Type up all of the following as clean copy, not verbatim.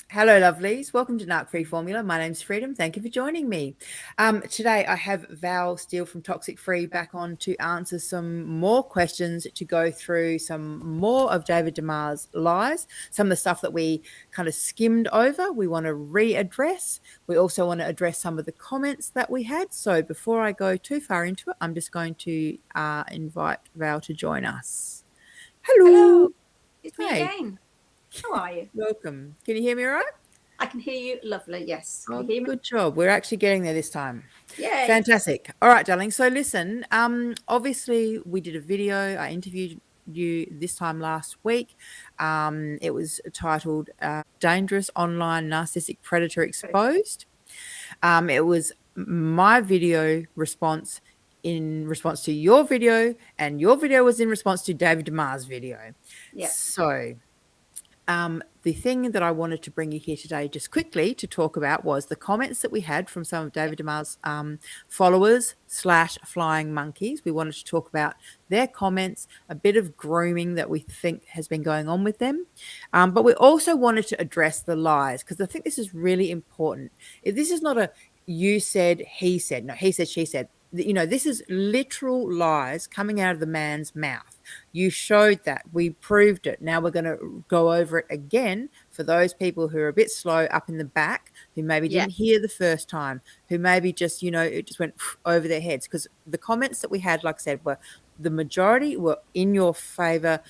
Hello, lovelies. Welcome to Narc Free Formula. My name's Freedom. Thank you for joining me. Today, I have Val Steele from Toxic Free back on to answer some more questions, to go through some more of David Demars lies, some of the stuff that we kind of skimmed over. We want to readdress. We also want to address some of the comments that we had. So before I go too far into it, I'm just going to invite Val to join us. Hello. It's me again. How are you? Welcome. Can you hear me all right? I can hear you. Lovely. Yes. Can Oh, you hear me? good job. We're actually getting there this time. Yay. Fantastic. All right, darling. So listen, obviously we did a video. I interviewed you this time last week. It was titled Dangerous Online Narcissistic Predator Exposed. It was my video response in response to your video, and your video was in response to David Demars' video. Yeah. So the thing that I wanted to bring you here today just quickly to talk about was the comments that we had from some of David Demars' followers / flying monkeys. We wanted to talk about their comments, a bit of grooming that we think has been going on with them. But we also wanted to address the lies, because I think this is really important. If this is not a you said, he said, no, he said, she said, you know, this is literal lies coming out of the man's mouth. You showed that. We proved it. Now we're going to go over it again for those people who are a bit slow up in the back, who maybe didn't hear the first time, who maybe just, you know, it just went over their heads. Because the comments that we had, like I said, were the majority were in your favor.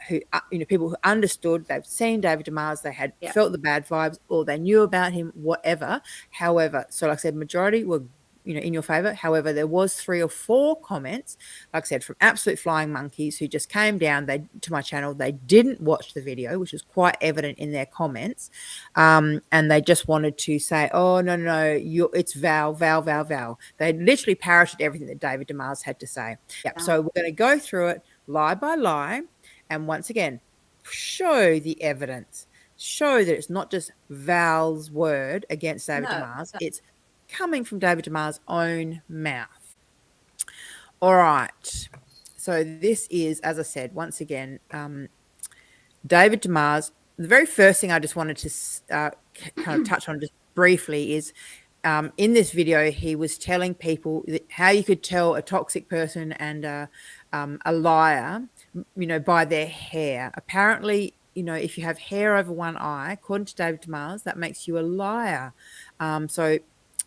Who, you know, people who understood, they've seen David Demars, they had felt the bad vibes, or they knew about him, whatever. However, so like I said, majority were, you know, in your favor. However, there was 3 or 4 comments, like I said, from absolute flying monkeys who just came down to my channel. They didn't watch the video, which was quite evident in their comments. And they just wanted to say, oh, no, it's Val. They literally parroted everything that David Demars had to say. Yep. So we're going to go through it lie by lie. And once again, show the evidence. Show that it's not just Val's word against David Demars. It's coming from David Demars' own mouth. All right. So this is, as I said, once again, David Demars. The very first thing I just wanted to kind of touch on just briefly is in this video, he was telling people how you could tell a toxic person and a liar, you know, by their hair. Apparently, you know, if you have hair over one eye, according to David Demars, that makes you a liar. So,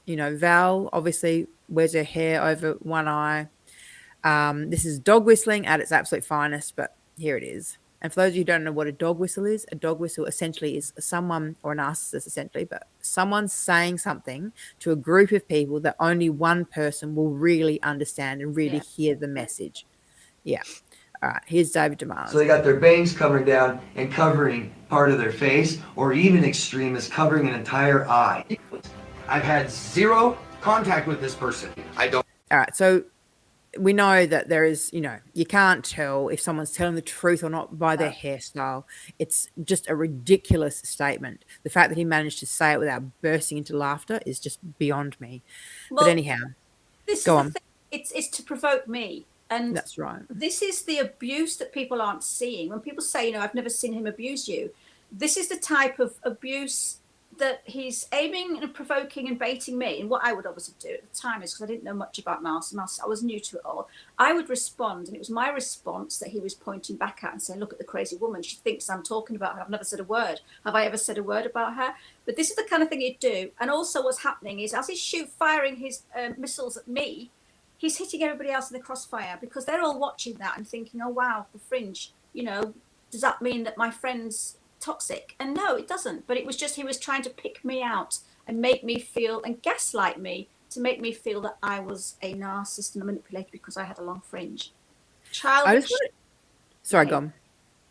you know, Val obviously wears her hair over one eye. This is dog whistling at its absolute finest, but here it is. And for those of you who don't know what a dog whistle is, a dog whistle essentially is someone, or a narcissist essentially, but someone saying something to a group of people that only one person will really understand and really hear the message. Yeah. All right, here's David Demars. So they got their bangs coming down and covering part of their face, or even extreme is covering an entire eye. I've had 0 contact with this person. I don't. All right, so we know that there is, you know, you can't tell if someone's telling the truth or not by their hairstyle. It's just a ridiculous statement. The fact that he managed to say it without bursting into laughter is just beyond me. Well, but anyhow, go on. It's to provoke me. And that's right. This is the abuse that people aren't seeing. When people say, you know, I've never seen him abuse you, this is the type of abuse that he's aiming and provoking and baiting me. And what I would obviously do at the time is, because I didn't know much about Narcissism, I was new to it all, I would respond, and it was my response that he was pointing back at and saying, look at the crazy woman, she thinks I'm talking about her, I've never said a word, have I ever said a word about her? But this is the kind of thing he'd do. And also what's happening is, as he's firing his missiles at me, he's hitting everybody else in the crossfire, because they're all watching that and thinking, oh wow, the fringe, you know, does that mean that my friend's toxic? And no, it doesn't. But it was just, he was trying to pick me out and make me feel, and gaslight me to make me feel that I was a narcissist and a manipulator because I had a long fringe. Childish. Sorry, go on.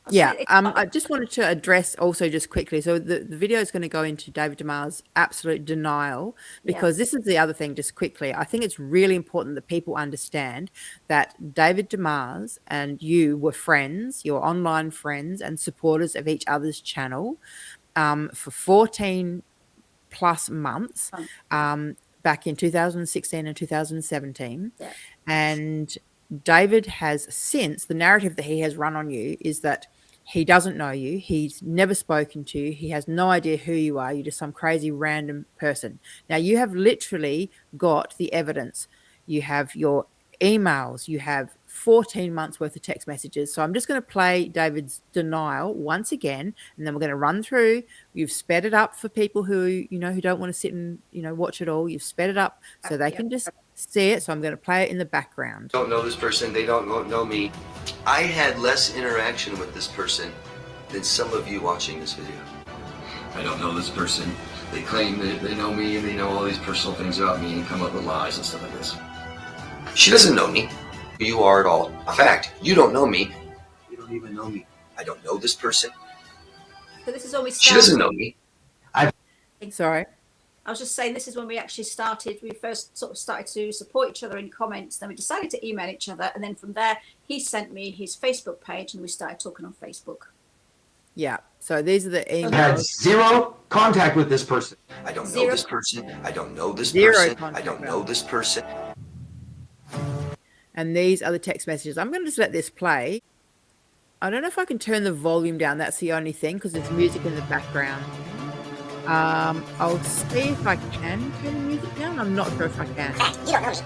Yeah, I just wanted to address also just quickly. So the video is going to go into David Demars' absolute denial, because this is the other thing, just quickly. I think it's really important that people understand that David Demars and you were friends, you're online friends and supporters of each other's channel for 14 plus months back in 2016 and 2017. Yeah. And David has since, the narrative that he has run on you is that He doesn't know you. He's never spoken to you. He has no idea who you are. You're just some crazy random person. Now, you have literally got the evidence. You have your emails. You have 14 months worth of text messages. So I'm just going to play David's denial once again, and then we're going to run through. You've sped it up for people who, who don't want to sit and, watch it all. You've sped it up so they can just see it. So I'm going to play it in the background. Don't know this person. They don't know me. I had less interaction with this person than some of you watching this video. I don't know this person. They claim that they know me and they know all these personal things about me and come up with lies and stuff like this. She doesn't know me. Who you are at all. In fact, you don't know me. You don't even know me. I don't know this person. So this is when we started. She doesn't know me. Sorry. I was just saying, this is when we actually started. We first sort of started to support each other in comments. Then we decided to email each other. And then from there, he sent me his Facebook page and we started talking on Facebook. Yeah. So these are the emails. I had zero contact with this person. I don't know this person. I don't know this Zero person. contact I don't with know this person. And these are the text messages. I'm going to just let this play. I don't know if I can turn the volume down. That's the only thing, because there's music in the background. I'll see if I can turn the music down. I'm not sure if I can. You don't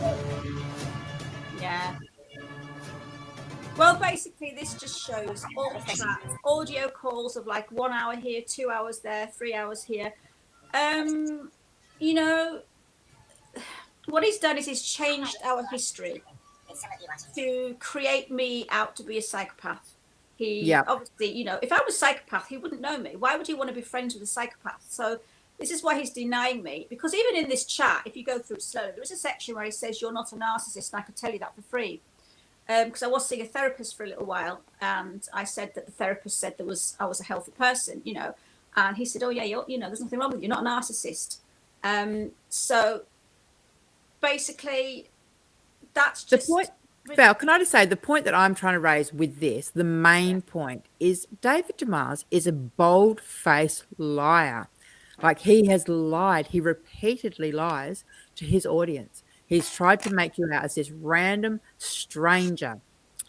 know me. Yeah. Well, basically, this just shows all the chat, audio calls of like 1 hour here, 2 hours there, 3 hours here. What he's done is he's changed our history to create me out to be a psychopath. He obviously, if I was a psychopath, he wouldn't know me. Why would he want to be friends with a psychopath? So this is why he's denying me, because even in this chat, if you go through it slowly, there is a section where he says you're not a narcissist, and I could tell you that for free. Because I was seeing a therapist for a little while, and I said that the therapist said I was a healthy person, and he said, oh yeah, there's nothing wrong with you, you're not a narcissist. So basically, that's just the point. Val, can I just say the point that I'm trying to raise with this, the main point is David Demars is a bold-faced liar. Like, he has lied. He repeatedly lies to his audience. He's tried to make you out as this random stranger,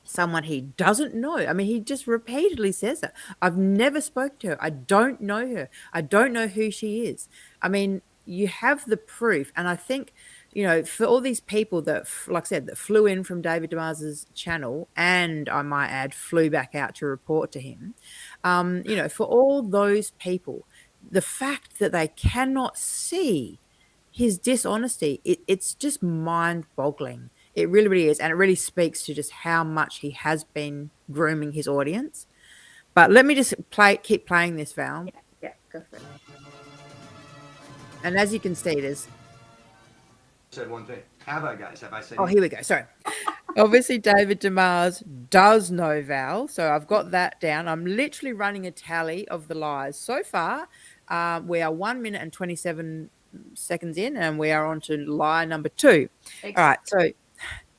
someone he doesn't know. I mean, he just repeatedly says that. I've never spoken to her. I don't know her. I don't know who she is. I mean, you have the proof. And I think, for all these people that, like I said, that flew in from David Demars's channel, and I might add, flew back out to report to him, for all those people, the fact that they cannot see his dishonesty, it's just mind-boggling. It really, really is. And it really speaks to just how much he has been grooming his audience. But let me just keep playing this, Val. Yeah, go for it. And as you can see, there's... Said one thing. Have I, guys? Have I said? Oh, here we go. Sorry. Obviously, David Demars does know Val. So I've got that down. I'm literally running a tally of the lies. So far, we are 1 minute and 27 seconds in, and we are on to lie number 2. Exactly. All right. So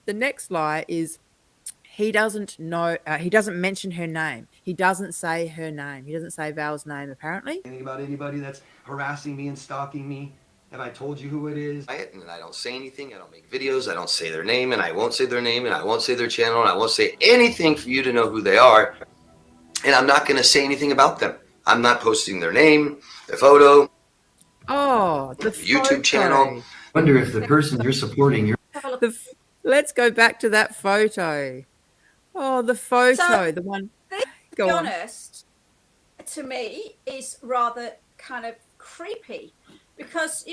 the next lie is he doesn't know. He doesn't mention her name. He doesn't say her name. He doesn't say Val's name, apparently. Anything about anybody that's harassing me and stalking me? Have I told you who it is? And I don't say anything. I don't make videos. I don't say their name, and I won't say their name, and I won't say their channel, and I won't say anything for you to know who they are. And I'm not going to say anything about them. I'm not posting their name, their photo. Oh, the YouTube channel. Wonder if the person you're supporting, let's go back to that photo. Oh, the photo, so, the one. To be honest, to me, is rather kind of creepy, because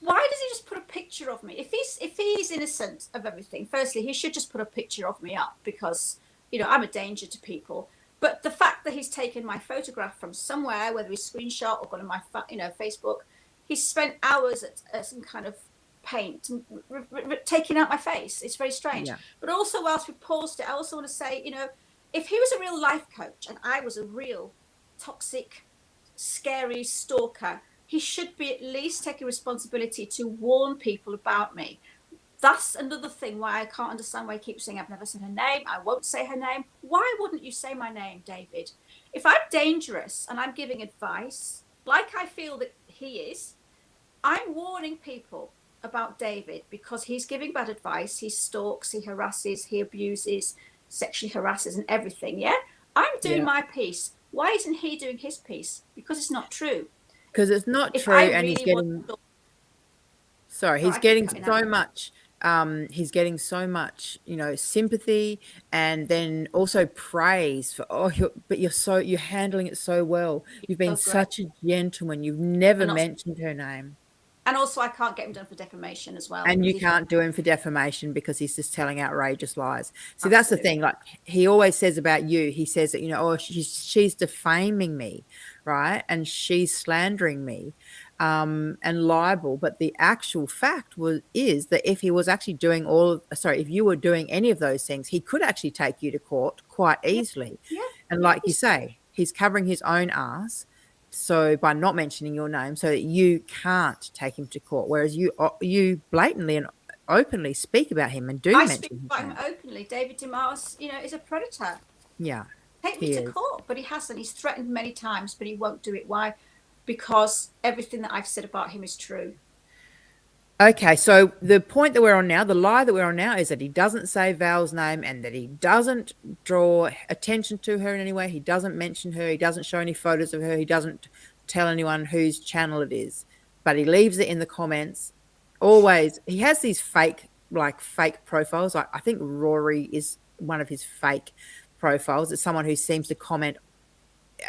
why does he just put a picture of me? If he's innocent of everything, firstly, he should just put a picture of me up, because I'm a danger to people. But the fact that he's taken my photograph from somewhere, whether he's screenshot or gone on my Facebook, he's spent hours at some kind of paint and taking out my face. It's very strange. Yeah. But also, whilst we paused it, I also want to say, if he was a real life coach and I was a real toxic, scary stalker, he should be at least taking responsibility to warn people about me. That's another thing why I can't understand why he keeps saying I've never said her name. I won't say her name. Why wouldn't you say my name, David? If I'm dangerous and I'm giving advice, like I feel that he is, I'm warning people about David because he's giving bad advice. He stalks, he harasses, he abuses. sexually harasses and everything. Yeah, I'm doing Yeah. my piece. Why isn't he doing his piece? Because it's not true. Because it's not If true, I and he's really want getting to, sorry, I he's keep getting cutting so out. much. He's getting so much, you know, sympathy, and then also praise for but you're handling it so well. You've been So great. such a gentleman. You've never And also, mentioned her name. and also I can't get him done for defamation as well. And because you he's can't do him for defamation because he's just telling outrageous lies. See, that's the absolutely thing. Like he always says about you, he says that, you know, oh, she's defaming me, right? And she's slandering me, and libel. But the actual fact is that if he was actually doing if you were doing any of those things, he could actually take you to court quite easily. yeah. And like you say, he's covering his own ass. So by not mentioning your name, so that you can't take him to court, whereas you blatantly and openly speak about him and do I mention speak his about him name. openly. David Demars, you know, is a predator. Yeah, Take me he to is. court, but he hasn't. He's threatened many times, but he won't do it. Why? Because everything that I've said about him is true. Okay, so the point that we're on now, the lie that we're on now, is that he doesn't say Val's name and that he doesn't draw attention to her in any way. He doesn't mention her. He doesn't show any photos of her. He doesn't tell anyone whose channel it is, but he leaves it in the comments. Always, he has these fake profiles. I think Rory is one of his fake profiles. It's someone who seems to comment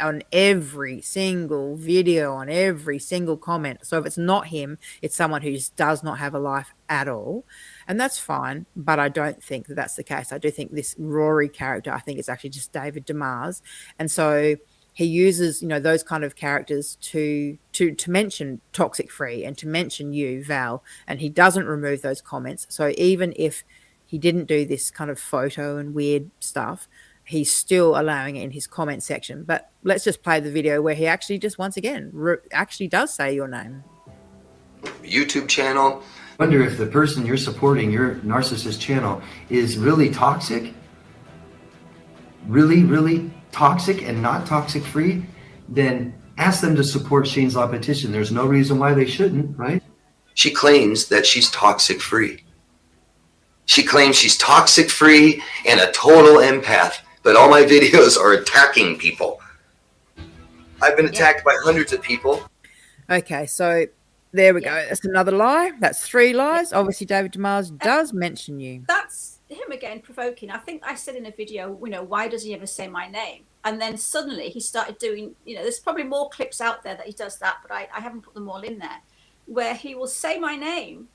on every single video, on every single comment. So if it's not him, it's someone who just does not have a life at all, and that's fine. But I don't think that that's the case. I do think this Rory character, I think it's actually just David Demars, and so he uses, you know, those kind of characters to mention Toxic Free and to mention you, Val, and he doesn't remove those comments. So even if he didn't do this kind of photo and weird stuff, he's still allowing it in his comment section. But let's just play the video where he actually just once again actually does say your name. YouTube channel. Wonder if the person you're supporting, your narcissist channel, is really toxic, really toxic and not toxic free, then ask them to support Shane's Law petition. There's no reason why they shouldn't, right? She claims that she's toxic free. She claims she's toxic free and a total empath, but all my videos are attacking people. I've been attacked by hundreds of people. Okay, so there we go. That's another lie. That's 3 lies. Obviously, David Demars does mention you. That's him again provoking. I think I said in a video, you know, why does he ever say my name? And then suddenly he started doing, you know, there's probably more clips out there that he does that, but I haven't put them all in there, where he will say my name,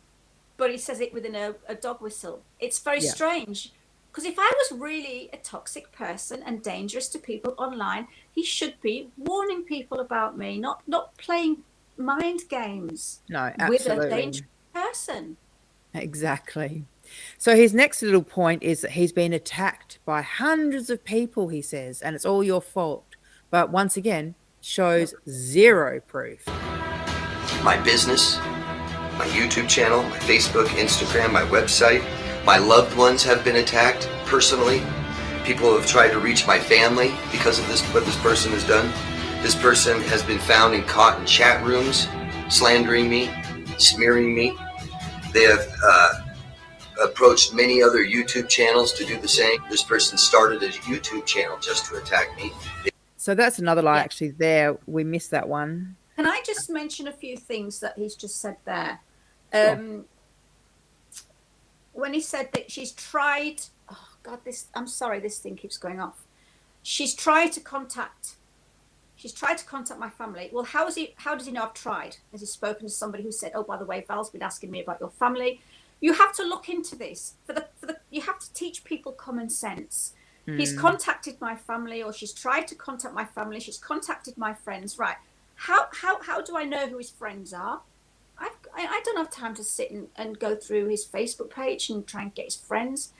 but he says it within a dog whistle. It's very strange. Because if I was really a toxic person and dangerous to people online, he should be warning people about me, not playing mind games No, with absolutely. a dangerous person. Exactly. So his next little point is that he's been attacked by hundreds of people, he says, and it's all your fault. But once again, shows 0 proof. My business, my YouTube channel, my Facebook, Instagram, my website. My loved ones have been attacked personally. People have tried to reach my family because of this, what this person has done. This person has been found and caught in chat rooms, slandering me, smearing me. They have approached many other YouTube channels to do the same. This person started a YouTube channel just to attack me. So that's another lie actually there. We missed that one. Can I just mention a few things that he's just said there? Sure. When he said that she's tried, oh God, I'm sorry, this thing keeps going off. She's tried to contact my family. Well, how does he know I've tried? Has he spoken to somebody who said, oh, by the way, Val's been asking me about your family? You have to look into this. You have to teach people common sense. He's contacted my family, or she's tried to contact my family. She's contacted my friends. Right. How do I know who his friends are? I don't have time to sit and go through his Facebook page and try and get his friends.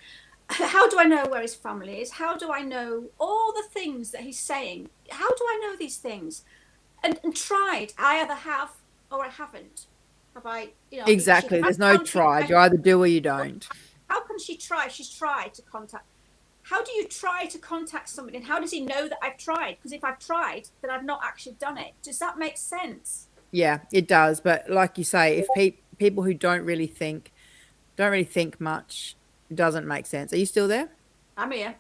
How do I know where his family is? How do I know all the things that he's saying? How do I know these things? And tried. I either have or I haven't. Have I, you know? Exactly. There's no tried. You either do or you don't. How can she try? She's tried to contact. How do you try to contact somebody? And how does he know that I've tried? Because if I've tried, then I've not actually done it. Does that make sense? Yeah, it does. But like you say, if people who don't really think much, it doesn't make sense. Are you still there? I'm here.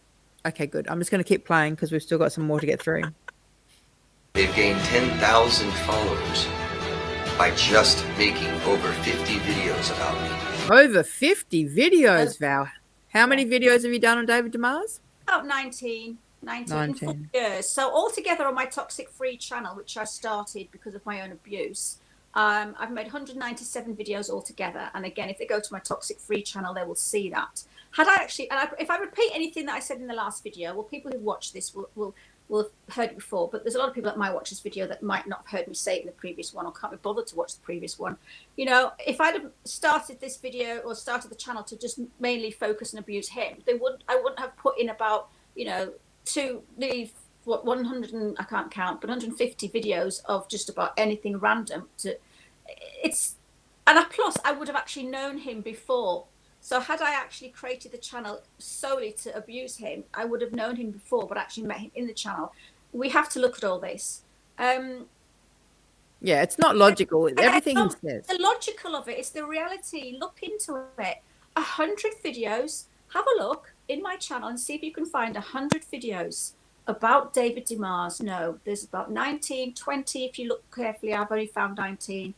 Okay, good. I'm just going to keep playing because we've still got some more to get through. They've gained 10,000 followers by just making over 50 videos about me. Over 50 videos, Val. How many videos have you done on David Demars? About 19 in 4 years. So altogether on my toxic free channel, which I started because of my own abuse, I've made 197 videos altogether. And again, if they go to my toxic free channel, they will see that. Had I actually, if I repeat anything that I said in the last video, well, people who watch this will have heard it before, but there's a lot of people that might watch this video that might not have heard me say it in the previous one or can't be bothered to watch the previous one. You know, if I'd have started this video or started the channel to just mainly focus and abuse him, I wouldn't have put in about, you know, 100 and I can't count, but 150 videos of just about anything random. Plus I would have actually known him before. So had I actually created the channel solely to abuse him, I would have known him before, but actually met him in the channel. We have to look at all this. Yeah, it's not logical. Everything he says. The logical of it, it's the reality. Look into it. 100 videos. Have a look in my channel and see if you can find 100 videos about David Demars. No, there's about 19, 20. If you look carefully, I've only found 19.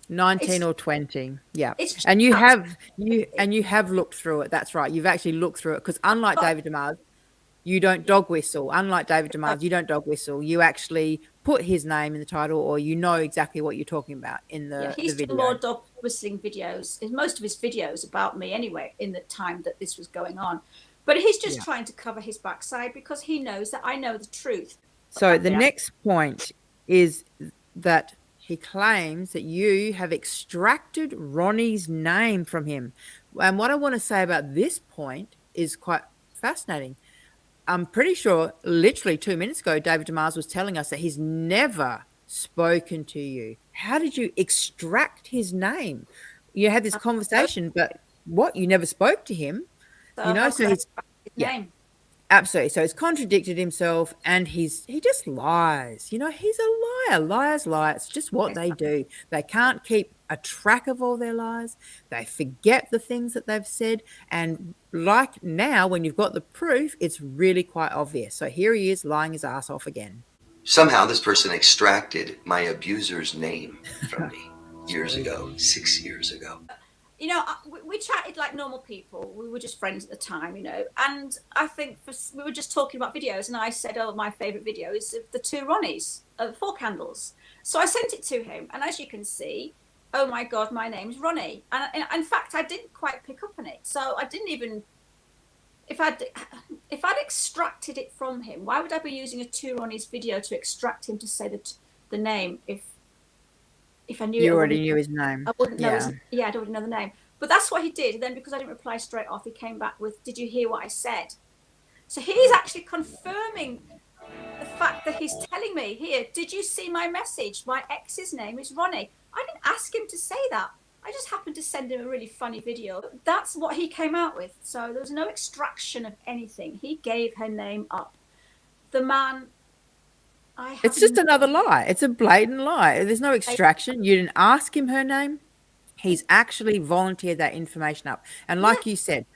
19 or 20, yeah. And you have looked through it. That's right. You've actually looked through it because unlike David Demars, you don't dog whistle. Unlike David Demars, you don't dog whistle. You actually put his name in the title, or you know exactly what you're talking about in the he's video. done more dog whistling videos. Most of his videos about me anyway. In the time that this was going on, but he's just trying to cover his backside because he knows that I know the truth. So the next point is that he claims that you have extracted Ronnie's name from him. And what I want to say about this point is quite fascinating. I'm pretty sure literally 2 minutes ago, David Demars was telling us that he's never spoken to you. How did you extract his name? You had this conversation, but what? You never spoke to him? So you know, so he's name. Absolutely. So he's contradicted himself and he just lies. You know, he's a liar. Liars lie. It's just what they do. They can't keep a track of all their lies. They forget the things that they've said. And like now, when you've got the proof, it's really quite obvious. So here he is lying his ass off again. Somehow this person extracted my abuser's name from me years ago, 6 years ago. You know, we chatted like normal people. We were just friends at the time, you know. And I think we were just talking about videos, and I said, "Oh, my favourite video is of the two Ronnies, 4 candles." So I sent it to him, and as you can see, oh my God, my name's Ronnie. And in fact, I didn't quite pick up on it. So I didn't even. If I'd extracted it from him, why would I be using a two Ronnies video to extract him to say the name if I knew you already knew his name? I wouldn't know. I'd already know the name. But that's what he did. And then because I didn't reply straight off, he came back with, "Did you hear what I said?" So he's actually confirming the fact that he's telling me here, "Did you see my message? My ex's name is Ronnie." I didn't ask him to say that. I just happened to send him a really funny video. That's what he came out with. So there was no extraction of anything. He gave her name up. The man... It's just another lie. It's a blatant lie. There's no extraction. You didn't ask him her name. He's actually volunteered that information up. And like you said,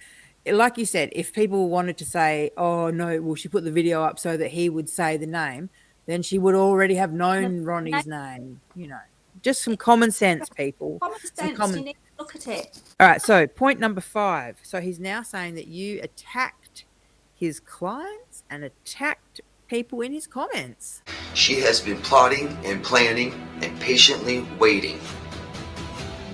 if people wanted to say, "Oh no, well, she put the video up so that he would say the name," then she would already have known Ronnie's name. You know, just some common sense, people. Common sense. You need to look at it. All right. So point number 5. So he's now saying that you attacked his clients and attacked people in his comments. She has been plotting and planning and patiently waiting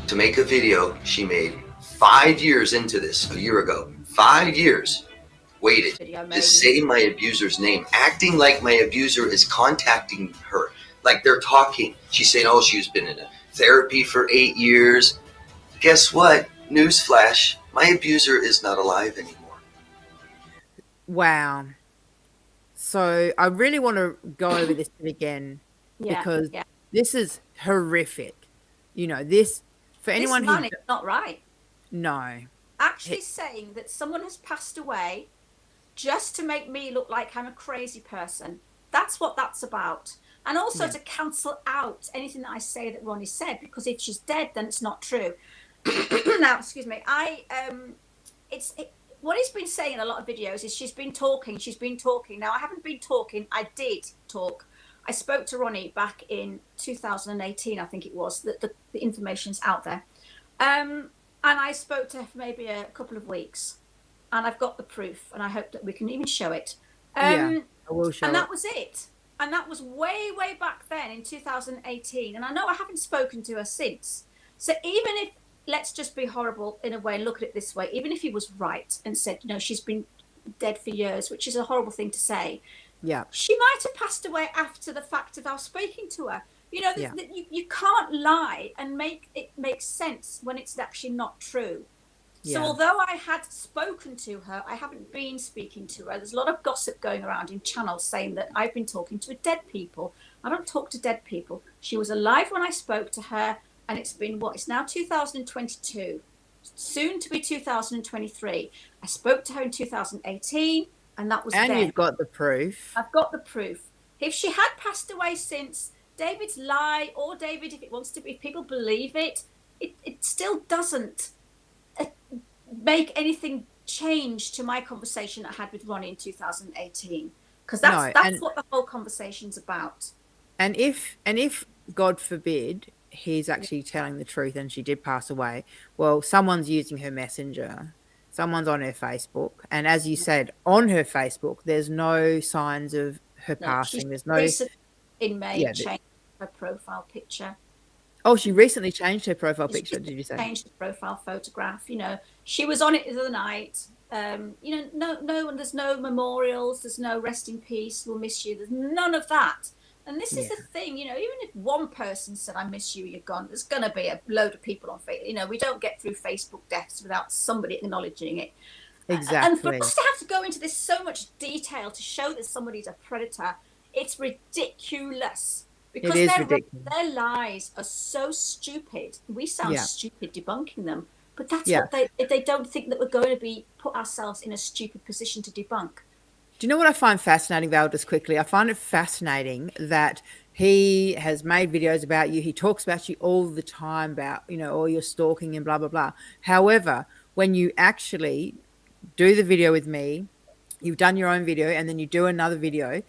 to make a video she made 5 years into this, a year ago. 5 years waited to say my abuser's name, acting like my abuser is contacting her, like they're talking. She's saying, "Oh, she's been in a therapy for 8 years." Guess what? Newsflash, my abuser is not alive anymore. Wow. So I really want to go over this again because this is horrific. You know, this for anyone this man is not right. No. Actually saying that someone has passed away just to make me look like I'm a crazy person. That's what that's about. And also to cancel out anything that I say that Ronnie said, because if she's dead, then it's not true. Now, excuse me, what he's been saying in a lot of videos is she's been talking. Now, I haven't been talking. I did talk. I spoke to Ronnie back in 2018, I think it was. The information's out there. And I spoke to her for maybe a couple of weeks. And I've got the proof. And I hope that we can even show it. I will show and that it. was it. And that was way, way back then in 2018. And I know I haven't spoken to her since. So even if, let's just be horrible in a way and look at it this way, even if he was right and said, you know, she's been dead for years, which is a horrible thing to say. Yeah. She might have passed away after the fact of our speaking to her. You know, you can't lie and make it make sense when it's actually not true. So although I had spoken to her, I haven't been speaking to her. There's a lot of gossip going around in channels saying that I've been talking to dead people. I don't talk to dead people. She was alive when I spoke to her, and it's been what? It's now 2022, soon to be 2023. I spoke to her in 2018, and that was And then. you've got the proof. I've got the proof. If she had passed away since, David's lie, or David, if it wants to be, if people believe it, it still doesn't make anything change to my conversation I had with Ronnie in 2018, because that's what the whole conversation's about. And if God forbid he's actually telling the truth and she did pass away, well, someone's using her messenger, someone's on her Facebook, and as you said, on her Facebook there's no signs of her passing. There's no in May changed her profile picture. Oh, she recently changed her profile picture, did you say? Changed the profile photograph. You know, she was on it the other night. You know, no, there's no memorials. There's no rest in peace. We'll miss you. There's none of that. And this is the thing, you know, even if one person said, I miss you, you're gone, there's going to be a load of people on Facebook. You know, we don't get through Facebook deaths without somebody acknowledging it. Exactly. And for us to have to go into this so much detail to show that somebody's a predator, it's ridiculous. Because their lies are so stupid. We sound stupid debunking them, but that's what they don't think that we're going to be put ourselves in a stupid position to debunk. Do you know what I find fascinating, Val, just quickly? I find it fascinating that he has made videos about you. He talks about you all the time about, you know, all your stalking and blah, blah, blah. However, when you actually do the video with me, you've done your own video and then you do another video,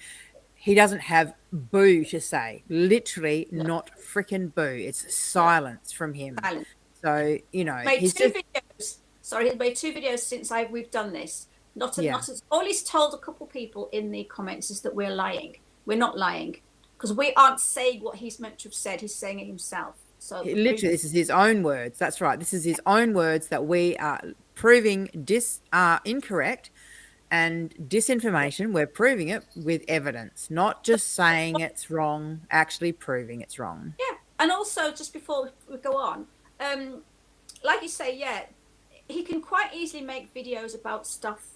he doesn't have boo to say. Literally not freaking boo. It's silence from him. Silence. So, you know. He's videos. Sorry, he's made 2 videos since we've done this. All he's told a couple people in the comments is that we're lying. We're not lying. Because we aren't saying what he's meant to have said. He's saying it himself. So literally, this is his own words. That's right. This is his own words that we are proving are incorrect. And disinformation, we're proving it with evidence, not just saying it's wrong, actually proving it's wrong. Yeah. And also, just before we go on, like you say, he can quite easily make videos about stuff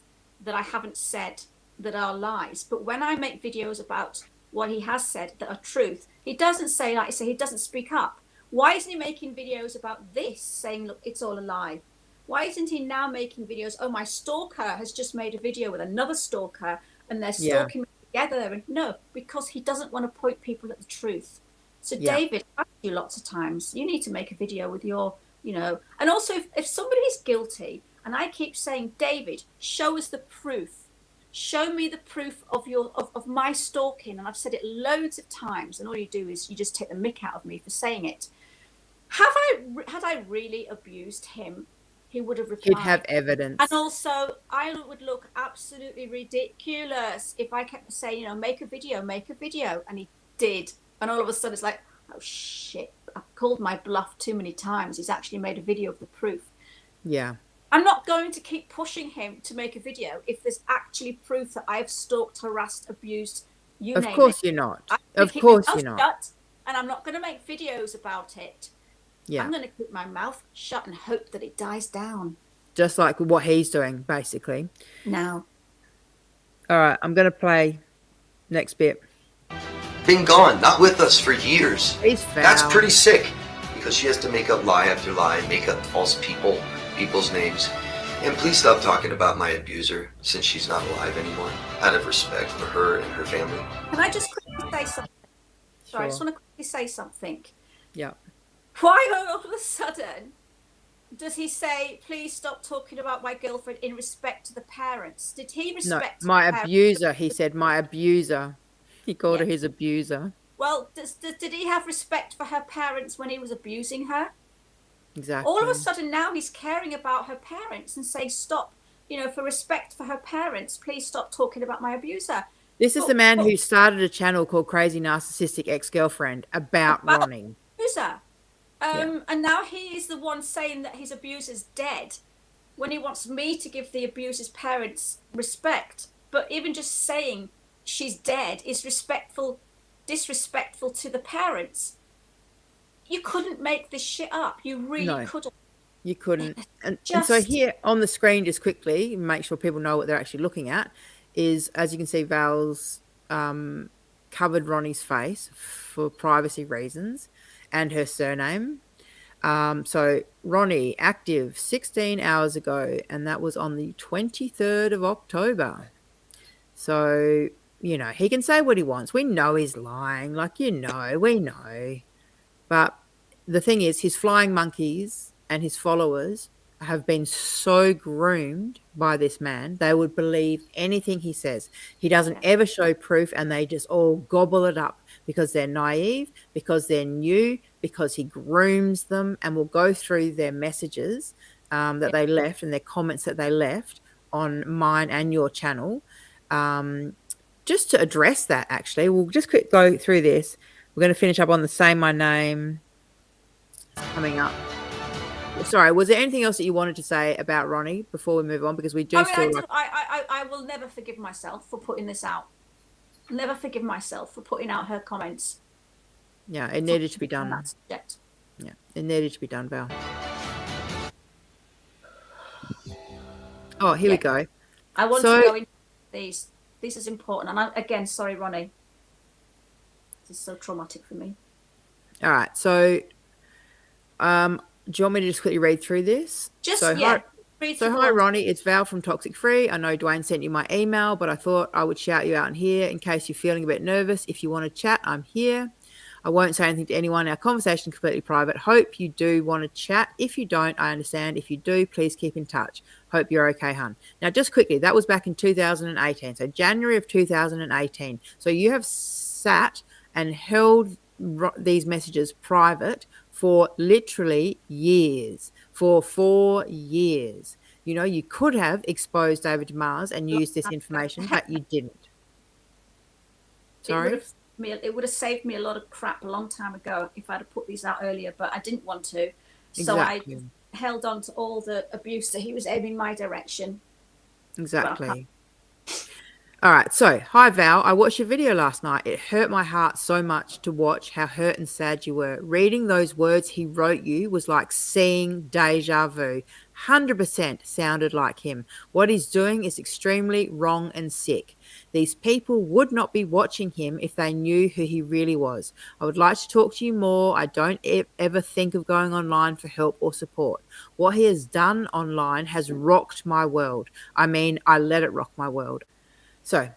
that I haven't said that are lies. But when I make videos about what he has said that are truth, he doesn't say, like you say, he doesn't speak up. Why isn't he making videos about this, saying, look, it's all a lie? Why isn't he now making videos? Oh, my stalker has just made a video with another stalker and they're stalking me together. And no, because he doesn't want to point people at the truth. So David, I've asked you lots of times, you need to make a video with your, you know, and also if somebody's guilty and I keep saying, David, show us the proof. Show me the proof of my stalking. And I've said it loads of times. And all you do is you just take the mick out of me for saying it. Had I really abused him, he would have replied. He'd have evidence. And also, I would look absolutely ridiculous if I kept saying, you know, make a video. And he did. And all of a sudden it's like, oh, shit. I've called my bluff too many times. He's actually made a video of the proof. Yeah. I'm not going to keep pushing him to make a video if there's actually proof that I've stalked, harassed, abused, you name it. Of course you're not. Of course you're not. And I'm not going to make videos about it. Yeah. I'm going to keep my mouth shut and hope that it dies down. Just like what he's doing, basically. Now. All right, I'm going to play next bit. Been gone, not with us for years. He's foul. That's pretty sick, because she has to make up lie after lie, make up false people's names. And please stop talking about my abuser, since she's not alive anymore, out of respect for her and her family. Can I just quickly say something? Sorry, I just want to quickly say something. Yeah. Why all of a sudden Does he say, please stop talking about my girlfriend in respect to the parents? Did he No, respect my the parents? abuser. He said my abuser. He called her Yeah. his abuser. Well, did he have respect for her parents when he was abusing her? Exactly. All of a sudden now he's caring about her parents and saying, stop, for respect for her parents, please stop talking about my abuser. This is the man who started a channel called Crazy Narcissistic Ex-Girlfriend about Ronnie. Abuser. And now he is the one saying that his abuser's dead when he wants me to give the abuser's parents respect. But even just saying she's dead is disrespectful to the parents. You couldn't make this shit up. You really couldn't. You couldn't. And so here on the screen, just quickly, make sure people know what they're actually looking at, is, as you can see, Val's covered Ronnie's face for privacy reasons and her surname. So Ronnie, active 16 hours ago, and that was on the 23rd of October. So, he can say what he wants. We know he's lying. We know. But the thing is, his flying monkeys and his followers have been so groomed by this man, they would believe anything he says. He doesn't ever show proof, and they just all gobble it up because they're naive, because they're new, because he grooms them, and will go through their messages that they left and their comments that they left on mine and your channel. Just to address that, actually, we'll just go through this. We're going to finish up on the Say My Name. It's coming up. Sorry, was there anything else that you wanted to say about Ronnie before we move on? Because we do I will never forgive myself for putting this out. Never forgive myself for putting out her comments. Yeah, it needed to be done. Yeah, it needed to be done, Val. Oh, here we go. I want to go into these. This is important. And again, sorry, Ronnie. This is so traumatic for me. All right. So, do you want me to just quickly read through this? Hi, Ronnie. It's Val from Toxic Free. I know Dwayne sent you my email, but I thought I would shout you out in here in case you're feeling a bit nervous. If you want to chat, I'm here. I won't say anything to anyone. Our conversation is completely private. Hope you do want to chat. If you don't, I understand. If you do, please keep in touch. Hope you're okay, hun. Now, just quickly, that was back in 2018. So January of 2018. So you have sat and held these messages private for literally years, for 4 years. You could have exposed David Demars and used this information, but you didn't. Sorry? It would have saved me a lot of crap a long time ago if I'd have put these out earlier, but I didn't want to. So exactly. I held on to all the abuse that he was aiming my direction. Exactly. All right. So, hi, Val. I watched your video last night. It hurt my heart so much to watch how hurt and sad you were. Reading those words he wrote you was like seeing deja vu. 100% sounded like him. What he's doing is extremely wrong and sick. These people would not be watching him if they knew who he really was. I would like to talk to you more. I don't ever think of going online for help or support. What he has done online has rocked my world. I mean, I let it rock my world. So,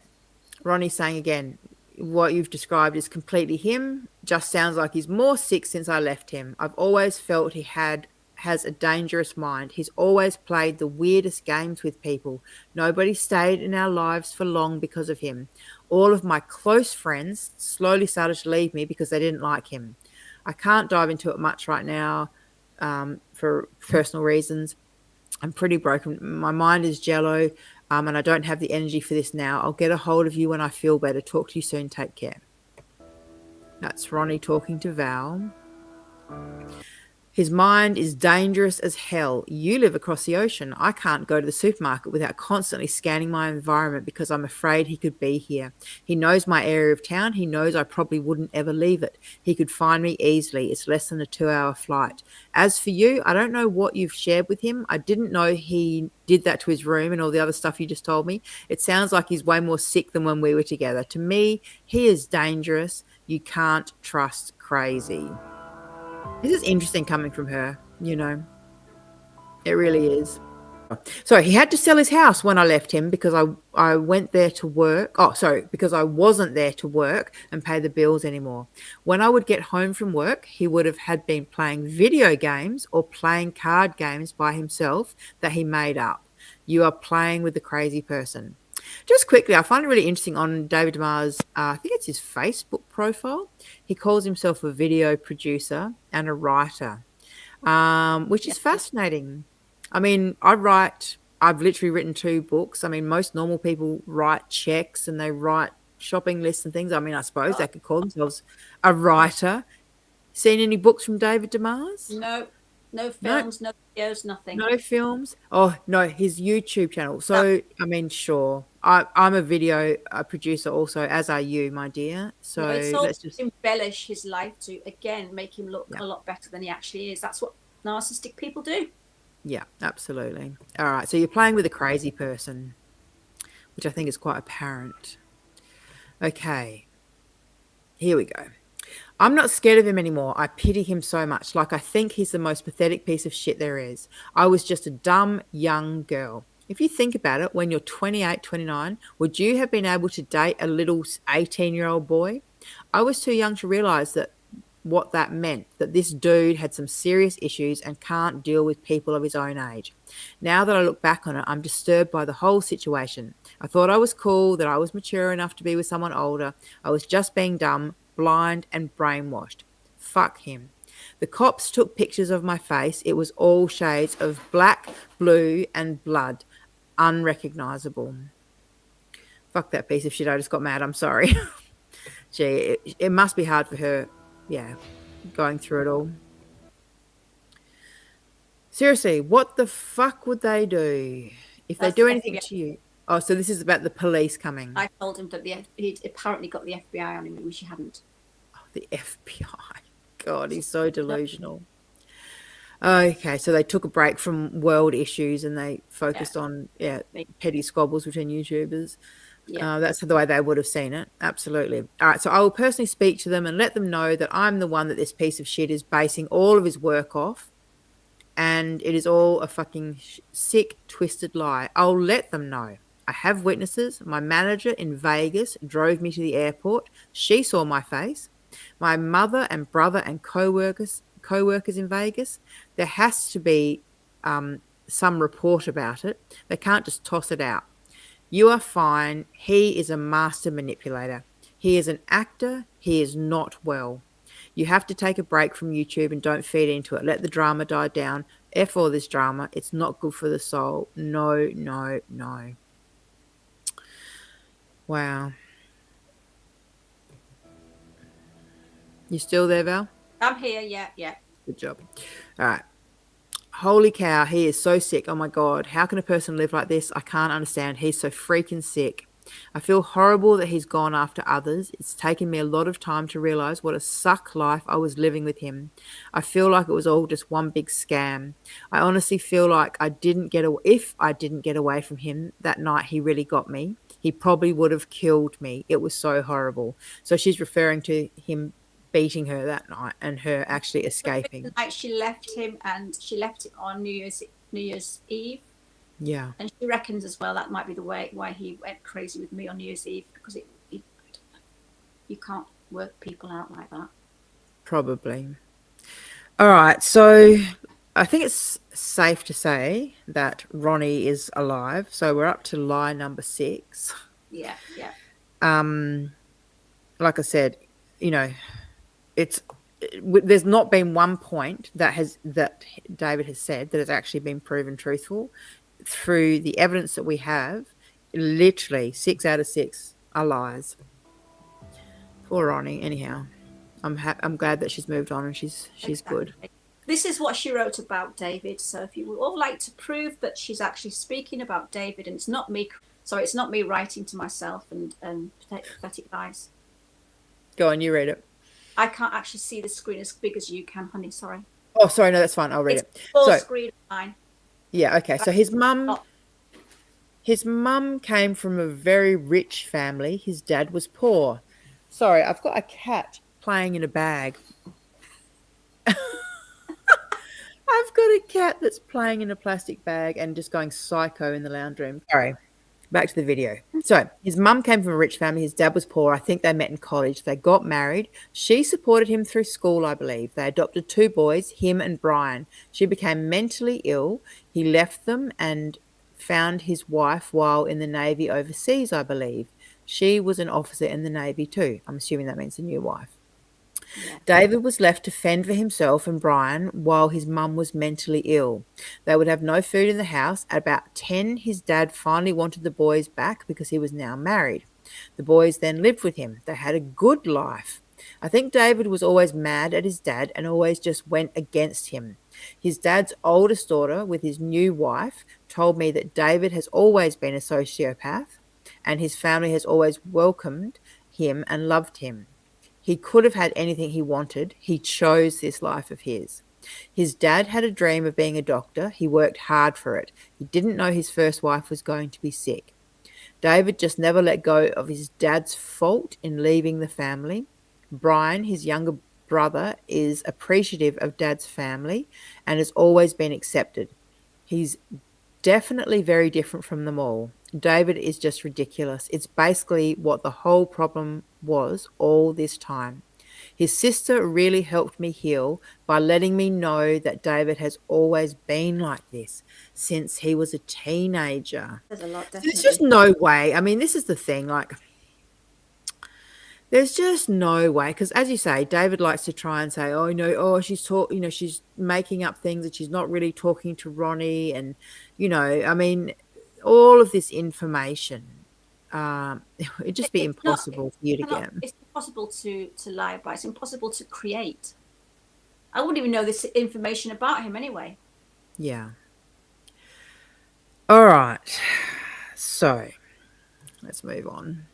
Ronnie's saying again, what you've described is completely him. Just sounds like he's more sick since I left him. I've always felt he has a dangerous mind. He's always played the weirdest games with people. Nobody stayed in our lives for long because of him. All of my close friends slowly started to leave me because they didn't like him. I can't dive into it much right now for personal reasons. I'm pretty broken. My mind is jello, and I don't have the energy for this now. I'll get a hold of you when I feel better. Talk to you soon. Take care. That's Ronnie talking to Val. His mind is dangerous as hell. You live across the ocean. I can't go to the supermarket without constantly scanning my environment because I'm afraid he could be here. He knows my area of town. He knows I probably wouldn't ever leave it. He could find me easily. It's less than a 2-hour flight. As for you, I don't know what you've shared with him. I didn't know he did that to his room and all the other stuff you just told me. It sounds like he's way more sick than when we were together. To me, he is dangerous. You can't trust crazy. This is interesting coming from her, It really is. So he had to sell his house when I left him because I went there to work. Oh, sorry, because I wasn't there to work and pay the bills anymore. When I would get home from work, he would have had been playing video games or playing card games by himself that he made up. You are playing with the crazy person. Just quickly, I find it really interesting on David Demars, I think it's his Facebook profile. He calls himself a video producer and a writer, which is fascinating. I mean, I've literally written 2 books. I mean, most normal people write checks and they write shopping lists and things. I mean, I suppose they could call themselves a writer. Seen any books from David Demars? No films, no videos, nothing. No films? Oh, no, his YouTube channel. So, I mean, sure. I'm a video producer also, as are you, my dear. So it's all let's just embellish his life to, again, make him look a lot better than he actually is. That's what narcissistic people do. Yeah, absolutely. All right, so you're playing with a crazy person, which I think is quite apparent. Okay, here we go. I'm not scared of him anymore. I pity him so much. Like, I think he's the most pathetic piece of shit there is. I was just a dumb young girl. If you think about it, when you're 28, 29, would you have been able to date a little 18-year-old boy? I was too young to realize what that meant, that this dude had some serious issues and can't deal with people of his own age. Now that I look back on it, I'm disturbed by the whole situation. I thought I was cool, that I was mature enough to be with someone older. I was just being dumb, blind, and brainwashed. Fuck him. The cops took pictures of my face. It was all shades of black, blue, and blood. Unrecognizable. Fuck that piece of shit. I just got mad. I'm sorry. Gee, it must be hard for her. Yeah, going through it all. Seriously, what the fuck would they do if they do anything to you? Oh, so this is about the police coming. I told him that he'd apparently got the FBI on him, which he hadn't. Oh, the FBI. God, he's so delusional. Okay, so they took a break from world issues and they focused on petty squabbles between YouTubers. Yeah. That's the way they would have seen it. Absolutely. All right. So I will personally speak to them and let them know that I'm the one that this piece of shit is basing all of his work off. And it is all a fucking sick, twisted lie. I'll let them know. I have witnesses. My manager in Vegas drove me to the airport. She saw my face. My mother and brother and co-workers in Vegas. There has to be some report about it. They can't just toss it out. You are fine. He is a master manipulator. He is an actor. He is not well. You have to take a break from YouTube and don't feed into it. Let the drama die down. F all this drama. It's not good for the soul. No, no, no. Wow. You still there, Val? I'm here, yeah. Good job. All right. Holy cow, he is so sick. Oh my God. How can a person live like this? I can't understand. He's so freaking sick. I feel horrible that he's gone after others. It's taken me a lot of time to realize what a suck life I was living with him. I feel like it was all just one big scam. I honestly feel like if I didn't get away from him that night, he really got me. He probably would have killed me. It was so horrible. So she's referring to him beating her that night and her actually escaping. The night she left him, and she left it on New Year's Eve. Yeah. And she reckons as well that might be the way why he went crazy with me on New Year's Eve, because I don't know. You can't work people out like that. Probably. All right. So I think it's safe to say that Ronnie is alive. So we're up to lie number 6. Yeah. Like I said, there's not been one point that David has said that has actually been proven truthful. Through the evidence that we have, literally 6 out of 6 are lies. Poor Ronnie. Anyhow, I'm glad that she's moved on and she's good. This is what she wrote about David. So if you would all like to prove that she's actually speaking about David, and it's not me writing to myself and pathetic lies. Go on, you read it. I can't actually see the screen as big as you can, honey. Sorry. Oh, sorry. No, that's fine. I'll read it. Full screen line. Yeah. Okay. So his mum came from a very rich family. His dad was poor. Sorry, I've got a cat playing in a bag. I I've got a cat that's playing in a plastic bag and just going psycho in the lounge room. Sorry. Back to the video. So his mum came from a rich family. His dad was poor. I think they met in college. They got married. She supported him through school, I believe. They adopted 2 boys, him and Brian. She became mentally ill. He left them and found his wife while in the Navy overseas, I believe. She was an officer in the Navy too. I'm assuming that means a new wife. Yeah. David was left to fend for himself and Brian while his mum was mentally ill. They would have no food in the house. At about 10, his dad finally wanted the boys back because he was now married. The boys then lived with him. They had a good life. I think David was always mad at his dad and always just went against him. His dad's oldest daughter, with his new wife, told me that David has always been a sociopath and his family has always welcomed him and loved him. He could have had anything he wanted. He chose this life of his. His dad had a dream of being a doctor. He worked hard for it. He didn't know his first wife was going to be sick. David just never let go of his dad's fault in leaving the family. Brian, his younger brother, is appreciative of dad's family and has always been accepted. He's definitely very different from them all. David is just ridiculous. It's basically what the whole problem was all this time. His sister really helped me heal by letting me know that David has always been like this since he was a teenager. There's a lot, There's definitely. just no way. I mean, this is the thing, like, there's just no way, because as you say, David likes to try and say, oh, no, oh, she's making up things and she's not really talking to Ronnie. And, I mean, all of this information, it'd just be impossible for you to get. It's impossible to lie about. It's impossible to create. I wouldn't even know this information about him anyway. Yeah. All right. So let's move on.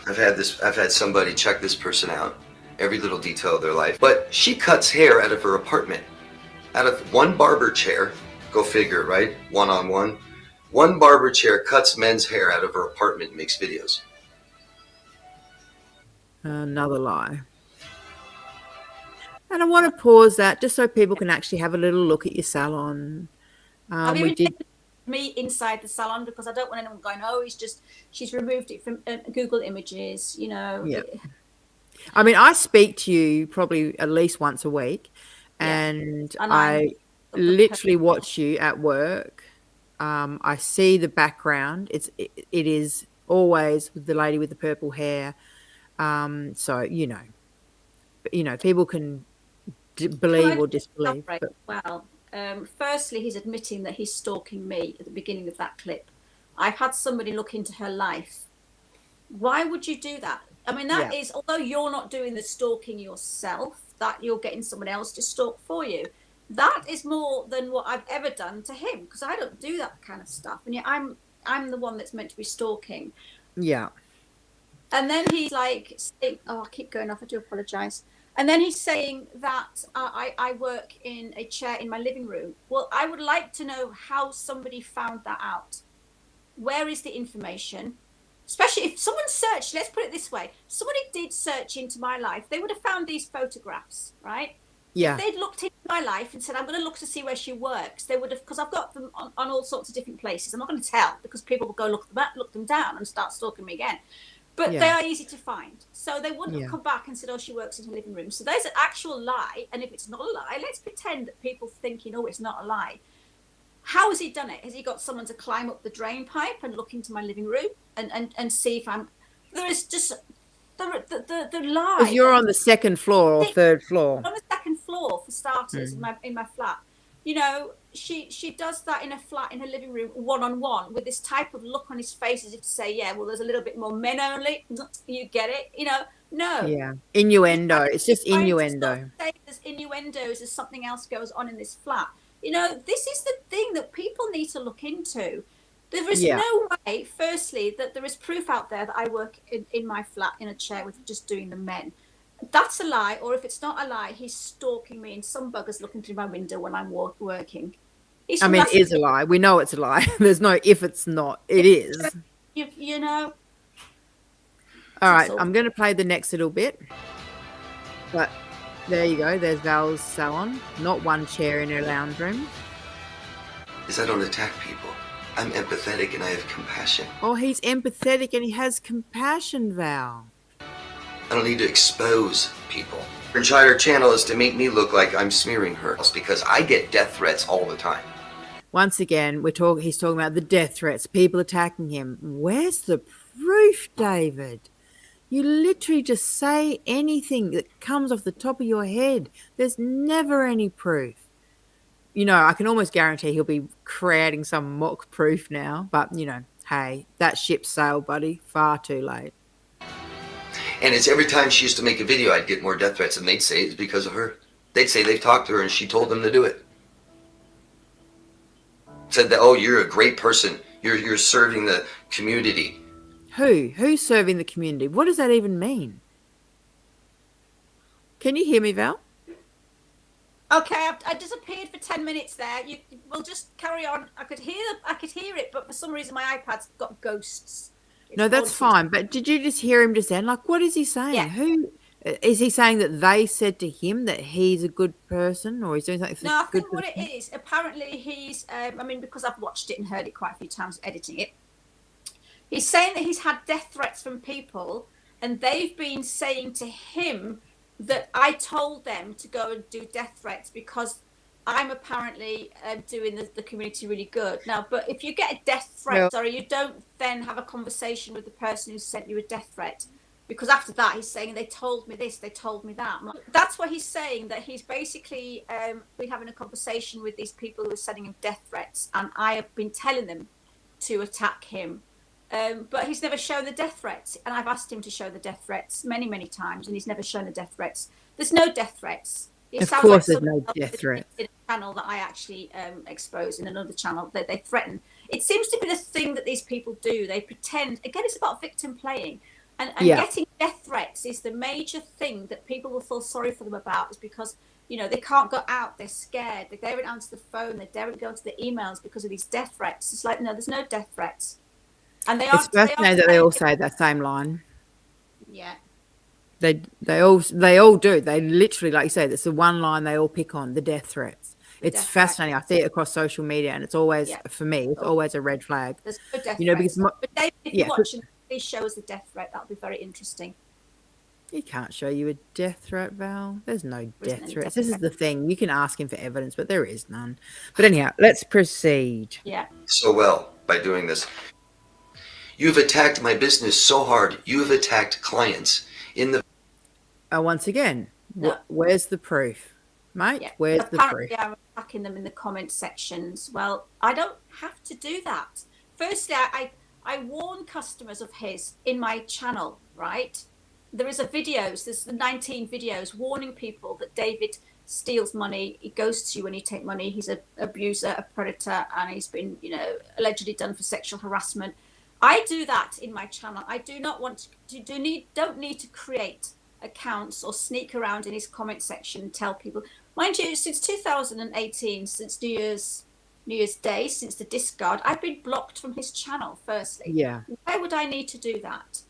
I've had somebody check this person out, every little detail of their life. But she cuts hair out of her apartment, out of one barber chair. Go figure, right? One-on-one. One barber chair cuts men's hair out of her apartment and makes videos. Another lie. And I want to pause that just so people can actually have a little look at your salon. We did me inside the salon because I don't want anyone going, oh, she's removed it from Google Images, Yeah. I mean, I speak to you probably at least once a week, and I literally watch you at work. I see the background. It is always with the lady with the purple hair. So people can believe or disbelieve. Well, firstly, he's admitting that he's stalking me at the beginning of that clip. I've had somebody look into her life. Why would you do that? I mean, that is, although you're not doing the stalking yourself, that you're getting someone else to stalk for you. That is more than what I've ever done to him, because I don't do that kind of stuff. And yet I'm the one that's meant to be stalking. Yeah. And then he's like, oh, I keep going off. I do apologize. And then he's saying that I work in a chair in my living room. Well, I would like to know how somebody found that out. Where is the information? Especially if someone searched, let's put it this way. Somebody did search into my life. They would have found these photographs, right? Yeah. If they'd looked into my life and said, I'm going to look to see where she works, they would have, because I've got them on all sorts of different places. I'm not going to tell because people will go look them down and start stalking me again. But they are easy to find. So they wouldn't have come back and said, oh, she works in her living room. So there's an actual lie. And if it's not a lie, let's pretend that people thinking, oh, it's not a lie. How has he done it? Has he got someone to climb up the drain pipe and look into my living room and see if I'm... There is just... The lie. Because you're on the second floor or third floor. On the second floor, for starters, in my flat. She does that in a flat in her living room, one-on-one, with this type of look on his face as if to say, yeah, well, there's a little bit more men only. You get it? No. Yeah. Innuendo. It's just innuendo. There's innuendos as something else goes on in this flat. This is the thing that people need to look into. There is no way, firstly, that there is proof out there that I work in my flat in a chair with just doing the men. That's a lie, or if it's not a lie, he's stalking me and some bugger's looking through my window when I'm working. It is a lie. We know it's a lie. There's no if it's not. It is. All right, I'm going to play the next little bit. But there you go. There's Val's salon. Not one chair in her lounge room. Is I don't attack people. I'm empathetic and I have compassion. Oh, he's empathetic and he has compassion, Val. I don't need to expose people. Her entire channel is to make me look like I'm smearing her because I get death threats all the time. Once again, he's talking about the death threats, people attacking him. Where's the proof, David? You literally just say anything that comes off the top of your head. There's never any proof. You know, I can almost guarantee he'll be creating some mock proof now. But, you know, hey, that ship sailed, buddy. Far too late. And it's every time she used to make a video, I'd get more death threats, and they'd say it's because of her. They'd say they've talked to her and she told them to do it. Said that, oh, you're a great person. You're serving the community. Who's serving the community? What does that even mean? Can you hear me, Val? Okay, I disappeared for 10 minutes there. We'll just carry on. I could hear it, but for some reason my iPad's got ghosts. No, that's fine. But did you just hear him just then? Like, what is he saying? Yeah. Who is he saying that they said to him that he's a good person, or he's doing something? No, I think what it is, apparently he's, I mean, because I've watched it and heard it quite a few times editing it, he's saying that he's had death threats from people and they've been saying to him that I told them to go and do death threats because I'm apparently doing the community really good. Now, but if you get a death threat, sorry, you don't then have a conversation with the person who sent you a death threat. Because after that, he's saying, they told me this, they told me that. That's what he's saying, that he's basically been having a conversation with these people who are sending him death threats. And I have been telling them to attack him. But he's never shown the death threats. And I've asked him to show the death threats many, many times. And he's never shown the death threats. There's no death threats. Of course there's no death threats. In a channel that I actually expose in another channel that they threaten. It seems to be the thing that these people do. They pretend. Again, it's about victim playing. And getting death threats is the major thing that people will feel sorry for them about, is because, you know, they can't go out, they're scared, they daren't answer the phone, they daren't go to the emails because of these death threats. It's like, no, there's no death threats. And they are. It's fascinating that they all say that same line. Yeah. They all do. They literally, like you say, that's the one line they all pick on, the death threats. It's fascinating. I see it across social media, and it's always, for me, it's always a red flag. There's no death threats. Because, but David, if you're watching, please show us the death threat. That'll be very interesting. He can't show you a death threat, Val. There's no death threats. This is the thing. You can ask him for evidence, but there is none. But anyhow, let's proceed. Yeah. So well by doing this. You've attacked my business so hard. You have attacked clients in the. Once again, where's the proof, mate? Yeah. Where's Apparently the proof? I'm attacking them in the comment sections. Well, I don't have to do that. Firstly, I warn customers of his in my channel, right? There's the 19 videos warning people that David steals money. He ghosts you when you take money. He's an abuser, a predator, and he's been, you know, allegedly done for sexual harassment. I do that in my channel. I do not want to don't need to create accounts or sneak around in his comment section and tell people. Mind you, since 2018, since New Year's Day, since the discard, I've been blocked from his channel. Firstly, why would I need to do that?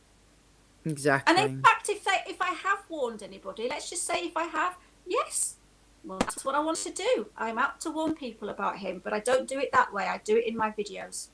Exactly. And in fact, if I have warned anybody, let's just say if I have, yes, well, that's what I want to do. I'm out to warn people about him, but I don't do it that way. I do it in my videos.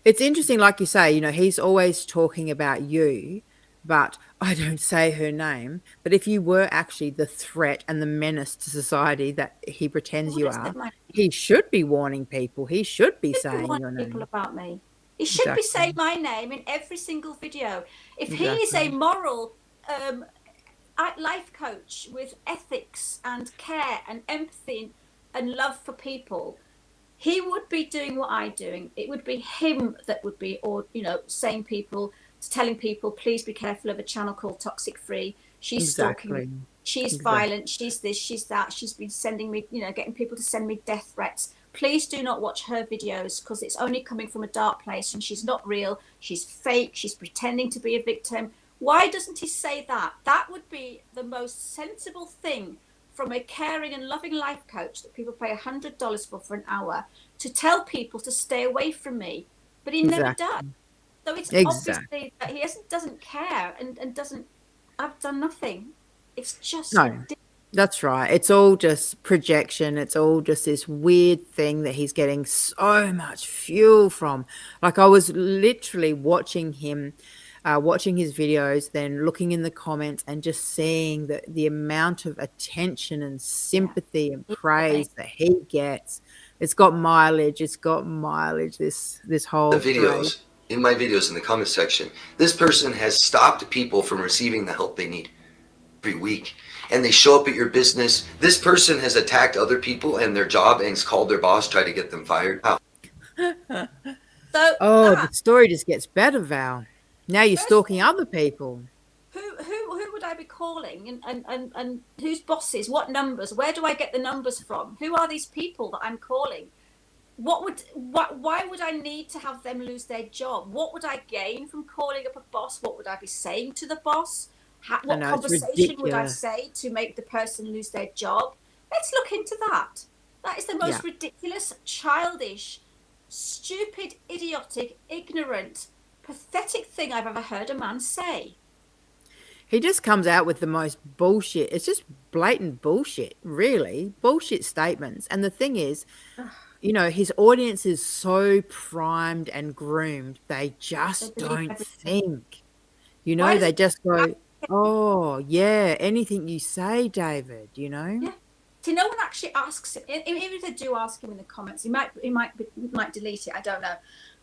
It's interesting, like you say, you know, he's always talking about you, but I don't say her name. But if you were actually the threat and the menace to society that he pretends you are, he should be warning people. He should be saying your name. People about me. He should be saying my name in every single video. If he is a moral life coach with ethics and care and empathy and love for people, he would be doing what I'm doing. It would be him that would be, or, you know, telling people, please be careful of a channel called Toxic Free. She's stalking, she's violent, she's this, she's that. She's been sending me, you know, getting people to send me death threats. Please do not watch her videos because it's only coming from a dark place and she's not real. She's fake. She's pretending to be a victim. Why doesn't he say that? That would be the most sensible thing from a caring and loving life coach that people pay $100 for an hour, to tell people to stay away from me. But he never does. So it's obviously that he doesn't care and doesn't. I've done nothing. It's just No. ridiculous. That's right. It's all just projection. It's all just this weird thing that he's getting so much fuel from. Like, I was literally watching him, watching his videos, then looking in the comments and just seeing the amount of attention and sympathy and praise that he gets. It's got mileage. It's got mileage, this whole The parade. videos, in my videos in the comment section, this person has stopped people from receiving the help they need every week. And they show up at your business. This person has attacked other people and their job and has called their boss, try to get them fired. How? So Oh, that, the story just gets better, Val. Now you're stalking other people. who would I be calling, and whose bosses, what numbers, where do I get the numbers from? Who are these people that I'm calling? Why would I need to have them lose their job? What would I gain from calling up a boss? What would I be saying to the boss? What know, it's conversation would I ridiculous. say to make the person lose their job? Let's look into that. That is the most ridiculous, childish, stupid, idiotic, ignorant, pathetic thing I've ever heard a man say. He just comes out with the most bullshit. It's just blatant bullshit, really. Bullshit statements. And the thing is, you know, his audience is so primed and groomed. They just They believe don't everything. think. You Why know, does they it- just go, oh, yeah, anything you say, David, you know? Yeah. See, no one actually asks him. Even if they do ask him in the comments, he might delete it. I don't know.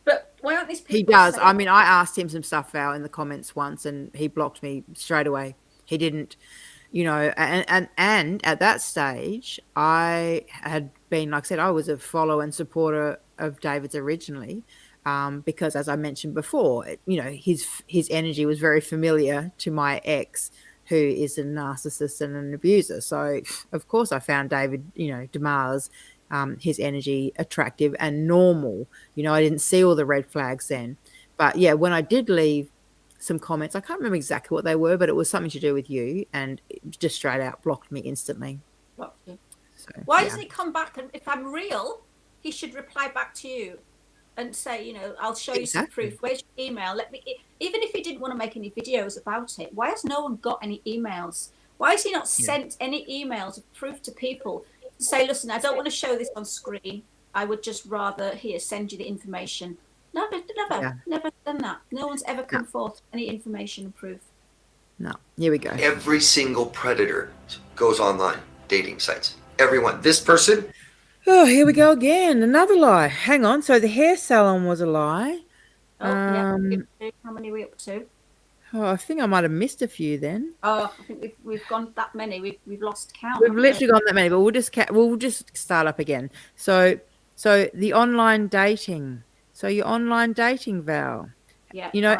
But why aren't these people? He does. saying- I mean, I asked him some stuff out in the comments once and he blocked me straight away. He didn't, you know, and at that stage, I had been, like I said, I was a follower and supporter of David's originally. Because as I mentioned before, you know, his energy was very familiar to my ex, who is a narcissist and an abuser. So of course I found David, you know, Demars, his energy attractive and normal. You know, I didn't see all the red flags then. But yeah, when I did leave some comments, I can't remember exactly what they were, but it was something to do with you, and it just straight out blocked me instantly. Block you. So Why yeah. doesn't he come back? And if I'm real, he should reply back to you and say, you know, I'll show you some Exactly. proof. Where's your email? Let me. Even if he didn't want to make any videos about it, why has no one got any emails? Why has he not sent any emails of proof to people to say, listen, I don't want to show this on screen. I would just rather here send you the information. Never done that. No one's ever come forth with any information and proof. No, here we go. Every single predator goes online, dating sites. Everyone. This person, Oh, here we go again. Another lie. Hang on. So the hair salon was a lie. Oh, yeah. How many are we up to? Oh, I think I might have missed a few then. Oh, I think we've gone that many. We've lost count. We've haven't literally gone that many, but we'll just start up again. So the online dating. So your online dating, Val. Yeah. You know,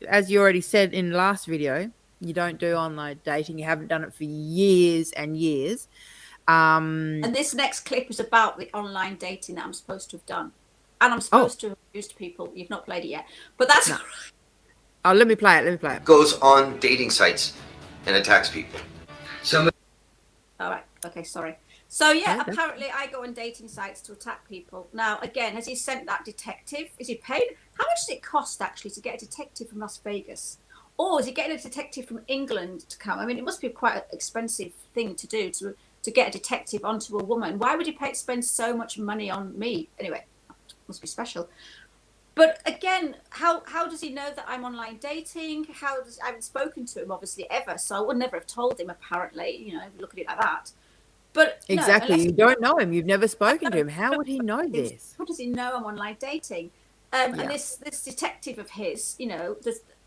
as you already said in the last video, you don't do online dating. You haven't done it for years and years. And this next clip is about the online dating that I'm supposed to have done. And I'm supposed to have used people. You've not played it yet. But that's all right. Oh, let me play it. goes on dating sites and attacks people. Some All right. Okay, sorry. So, yeah, Okay. apparently I go on dating sites to attack people. Now, again, has he sent that detective? Is he paid? How much does it cost, actually, to get a detective from Las Vegas? Or is he getting a detective from England to come? I mean, it must be quite an expensive thing to do to get a detective onto a woman. Why would he spend so much money on me? Anyway, must be special. But again, how does he know that I'm online dating? I haven't spoken to him obviously ever, so I would never have told him. Apparently, you know, look at it like that. But Exactly. no, You don't know him. You've never spoken to him. How would he know this? how does he know I'm online dating? And this detective of his, you know,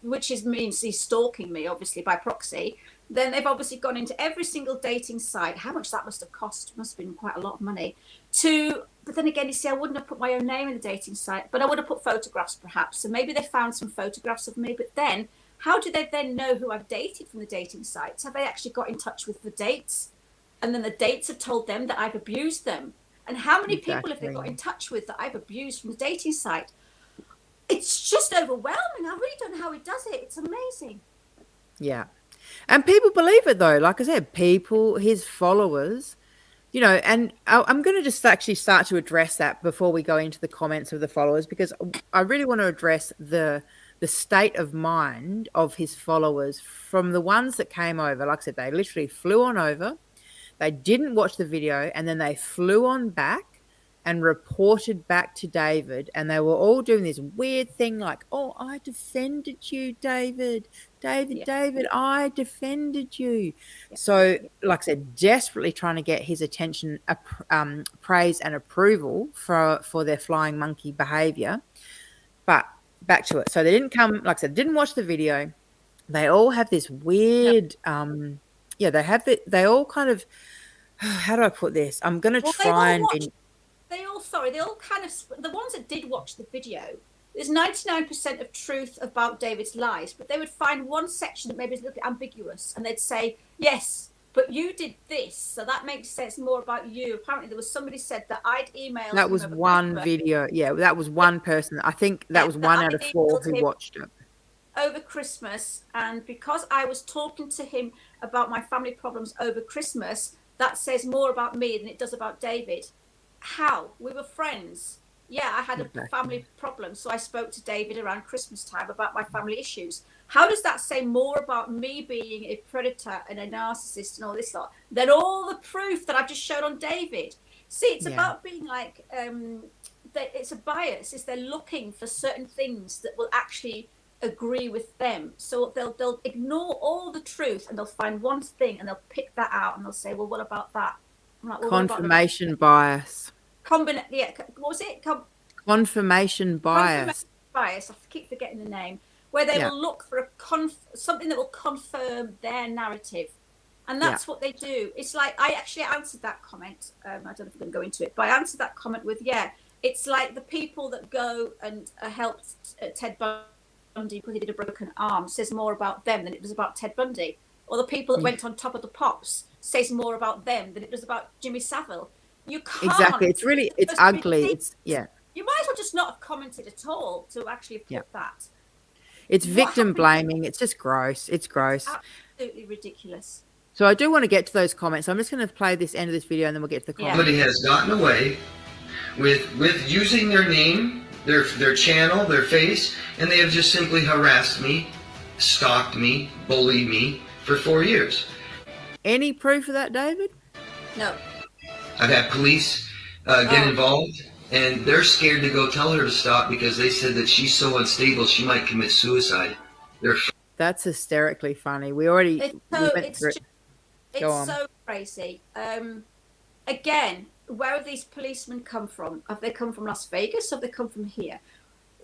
which means he's stalking me, obviously by proxy. Then they've obviously gone into every single dating site. How much that must have cost? Must have been quite a lot of money. But then again, you see, I wouldn't have put my own name in the dating site, but I would have put photographs perhaps. So maybe they found some photographs of me. But then, how do they then know who I've dated from the dating sites? Have they actually got in touch with the dates? And then the dates have told them that I've abused them. And how many people have they got in touch with that I've abused from the dating site? It's just overwhelming. I really don't know how he does it. It's amazing. Yeah. And people believe it though. Like I said, his followers, you know, and I'm going to just actually start to address that before we go into the comments of the followers, because I really want to address the the state of mind of his followers from the ones that came over. Like I said, they literally flew on over. They didn't watch the video, and then they flew on back and reported back to David, and they were all doing this weird thing like, oh, I defended you, David, I defended you. So, like I said, desperately trying to get his attention, praise and approval for their flying monkey behavior. But back to it. So they didn't come, like I said, didn't watch the video. They all have this weird, they all kind of, how do I put this? I'm going to try and be... They all kind of, the ones that did watch the video, there's 99% of truth about David's lies, but they would find one section that maybe is a little bit ambiguous, and they'd say, yes, but you did this, so that makes sense more about you. Apparently there was somebody said that I'd emailed that was one video. Yeah, that was one person. I think that was one out of 4 who watched it. Over Christmas, and because I was talking to him about my family problems over Christmas, that says more about me than it does about David. How? We were friends. Yeah, I had a family problem, so I spoke to David around Christmas time about my family issues. How does that say more about me being a predator and a narcissist and all this lot than all the proof that I've just showed on David? See, it's about being like, it's a bias. Is they're looking for certain things that will actually agree with them. So they'll ignore all the truth and they'll find one thing and they'll pick that out and they'll say, well, what about that? I'm like, well, confirmation bias. What was it? Confirmation bias. Bias. I keep forgetting the name. Where they will look for something that will confirm their narrative, and that's what they do. It's like I actually answered that comment. I don't know if I'm going to go into it, but I answered that comment with, it's like the people that go and helped Ted Bundy because he did a broken arm says more about them than it does about Ted Bundy, or the people that went on Top of the Pops says more about them than it does about Jimmy Savile. You can't. Exactly. It's ugly. You might as well just not have commented at all to actually put that. It's victim blaming. It's just gross. It's gross. Absolutely ridiculous. So I do want to get to those comments. I'm just going to play this end of this video and then we'll get to the comments. Somebody has gotten away with using their name, their channel, their face, and they have just simply harassed me, stalked me, bullied me for 4 years. Any proof of that, David? No. I've had police get involved, and they're scared to go tell her to stop because they said that she's so unstable she might commit suicide. That's hysterically funny. We already went through it. It's so crazy. Again, where have these policemen come from? Have they come from Las Vegas or have they come from here?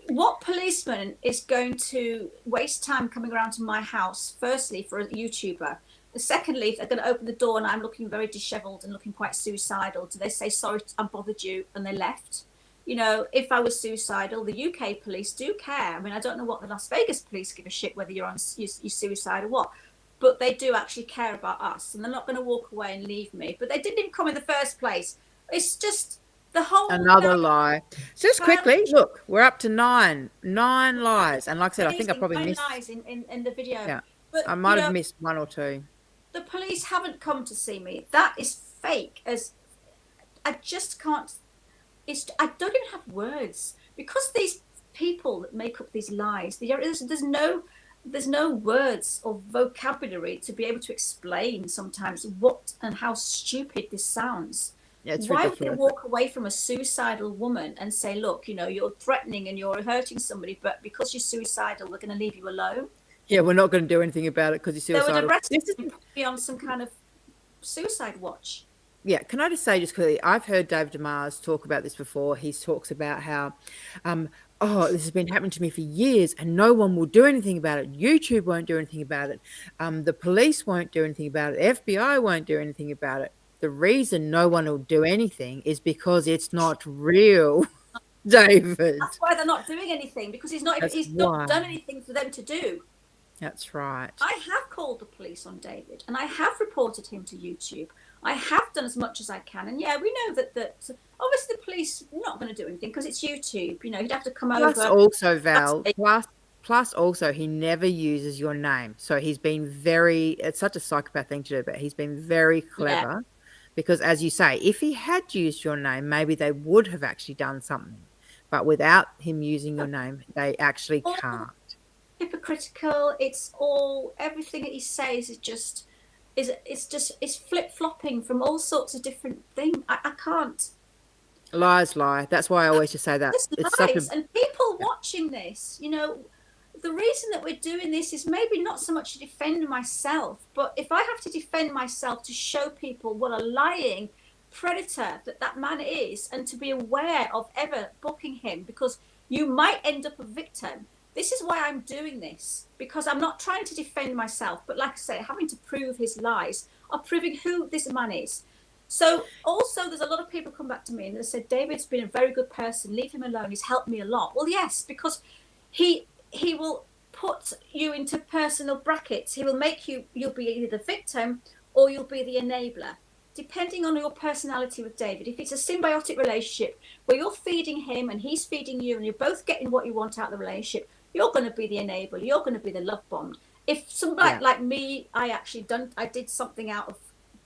What policeman is going to waste time coming around to my house, firstly, for a YouTuber? Secondly, if they're going to open the door and I'm looking very disheveled and looking quite suicidal, do they say, sorry, I bothered you, and they left? You know, if I was suicidal, the UK police do care. I mean, I don't know what the Las Vegas police give a shit whether you're suicide or what, but they do actually care about us, and they're not going to walk away and leave me. But they didn't even come in the first place. It's just the whole... Another lie. Just quickly, look, we're up to 9 lies. And like I said, I think I probably missed... 9 lies in the video. Yeah, but, I might have missed 1 or 2. The police haven't come to see me. That is fake. I just can't... I don't even have words. Because these people that make up these lies, there's no words or vocabulary to be able to explain sometimes what and how stupid this sounds. Yeah, it's Why ridiculous. would they walk away from a suicidal woman and say, look, you know, you're threatening and you're hurting somebody, but because you're suicidal, we're going to leave you alone? Yeah, we're not going to do anything about it because you're suicidal. They would arrest you and put me on some kind of suicide watch. Yeah, can I just say just quickly, I've heard David Demars talk about this before. He talks about how, this has been happening to me for years and no one will do anything about it. YouTube won't do anything about it. The police won't do anything about it. FBI won't do anything about it. The reason no one will do anything is because it's not real, David. That's why they're not doing anything, because he's not done anything for them to do. That's right. I have called the police on David and I have reported him to YouTube. I have done as much as I can. And yeah, we know that obviously the police are not going to do anything because it's YouTube. You know, he'd have to come over. Plus also, Val, plus also he never uses your name. So he's been it's such a psychopath thing to do, but he's been very clever because as you say, if he had used your name, maybe they would have actually done something. But without him using your name, they actually can't. hypocritical. It's all, everything that he says is just, it's flip-flopping from all sorts of different things. I can't. Lies lie. That's why I always just say that. Just It's lies. such a And people watching this, you know, the reason that we're doing this is maybe not so much to defend myself, but if I have to defend myself to show people what a lying predator that man is, and to be aware of ever booking him, because you might end up a victim. This is why I'm doing this, because I'm not trying to defend myself, but like I say, having to prove his lies or proving who this man is. So also there's a lot of people come back to me and they said, David's been a very good person, leave him alone, he's helped me a lot. Well, yes, because he will put you into personal brackets. He will make you'll be either the victim or you'll be the enabler, depending on your personality with David. If it's a symbiotic relationship where you're feeding him and he's feeding you and you're both getting what you want out of the relationship, you're going to be the enabler, you're going to be the love bomb. If somebody like me, I did something out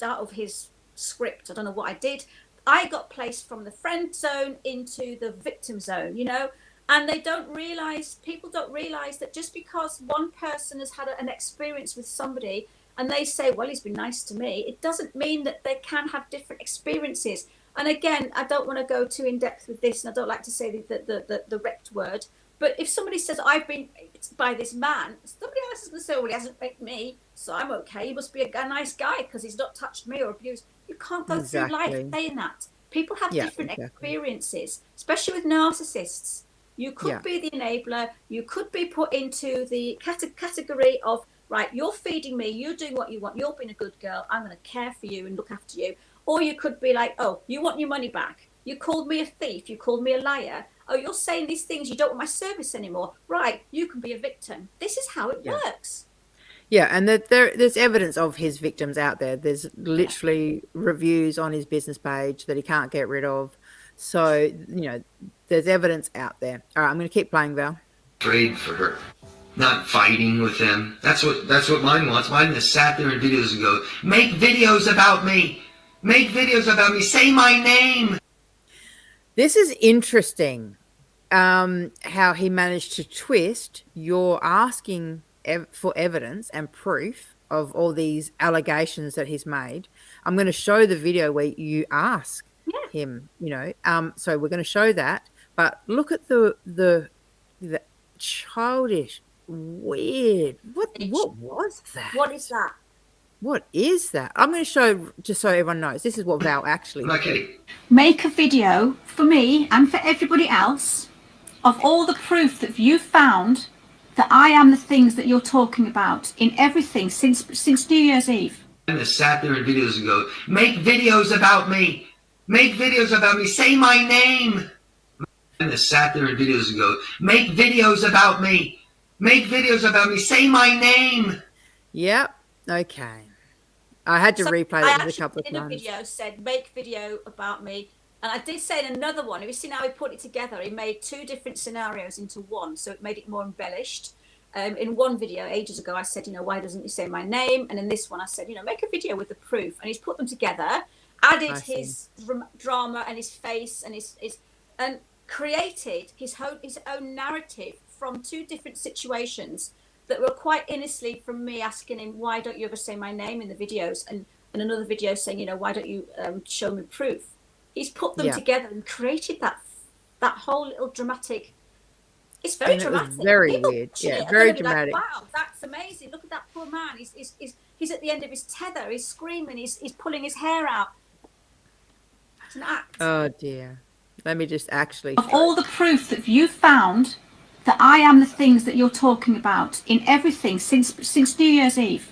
of his script, I don't know what I did, I got placed from the friend zone into the victim zone, you know. And people don't realize that just because one person has had an experience with somebody and they say, well, he's been nice to me, it doesn't mean that they can have different experiences. And again, I don't want to go too in depth with this, and I don't like to say the wrecked word, but if somebody says, I've been by this man, somebody else is going to say, well, he hasn't raped me, so I'm okay, he must be a nice guy because he's not touched me or abused. You can't go through life saying that. People have different experiences, especially with narcissists. You could be the enabler. You could be put into the category of, right, you're feeding me, you're doing what you want, you're being a good girl, I'm going to care for you and look after you. Or you could be like, oh, you want your money back. You called me a thief. You called me a liar. Oh, you're saying these things. You don't want my service anymore. Right, you can be a victim. This is how it works. Yeah, and there's evidence of his victims out there. There's literally reviews on his business page that he can't get rid of. So, you know, there's evidence out there. All right, I'm going to keep playing, Val. Afraid for her, not fighting with them. That's what mine wants. Mine just sat there in videos and go, make videos about me. Make videos about me. Say my name. This is interesting, how he managed to twist your asking for evidence and proof of all these allegations that he's made. I'm going to show the video where you ask him, you know, so we're going to show that, but look at the childish, weird, what was that? What is that? What is that? I'm going to show, just so everyone knows, this is what Val actually did. Make a video for me and for everybody else of all the proof that you found that I am the things that you're talking about in everything since New Year's Eve. I just sat there in videos and go, make videos about me. Make videos about me. Say my name. I just sat there in videos and go, make videos about me. Make videos about me. Say my name. Yep. Okay. I had to replay it a couple of times. In a video said, make video about me. And I did say in another one, have you seen how he put it together? He made two different scenarios into one, so it made it more embellished. In one video ages ago, I said, you know, why doesn't he say my name? And in this one, I said, you know, make a video with the proof. And he's put them together, added his drama and his face and and created his own narrative from two different situations that were quite innocently from me asking him, why don't you ever say my name in the videos? And another video saying, you know, why don't you show me proof? He's put them together and created that whole little dramatic. It's very dramatic. Very weird. Yeah, very dramatic. Like, wow, that's amazing. Look at that poor man. He's at the end of his tether. He's screaming. He's pulling his hair out. It's an act. Oh dear. Let me just actually. Of all the proof that you found that I am the things that you're talking about in everything since New Year's Eve.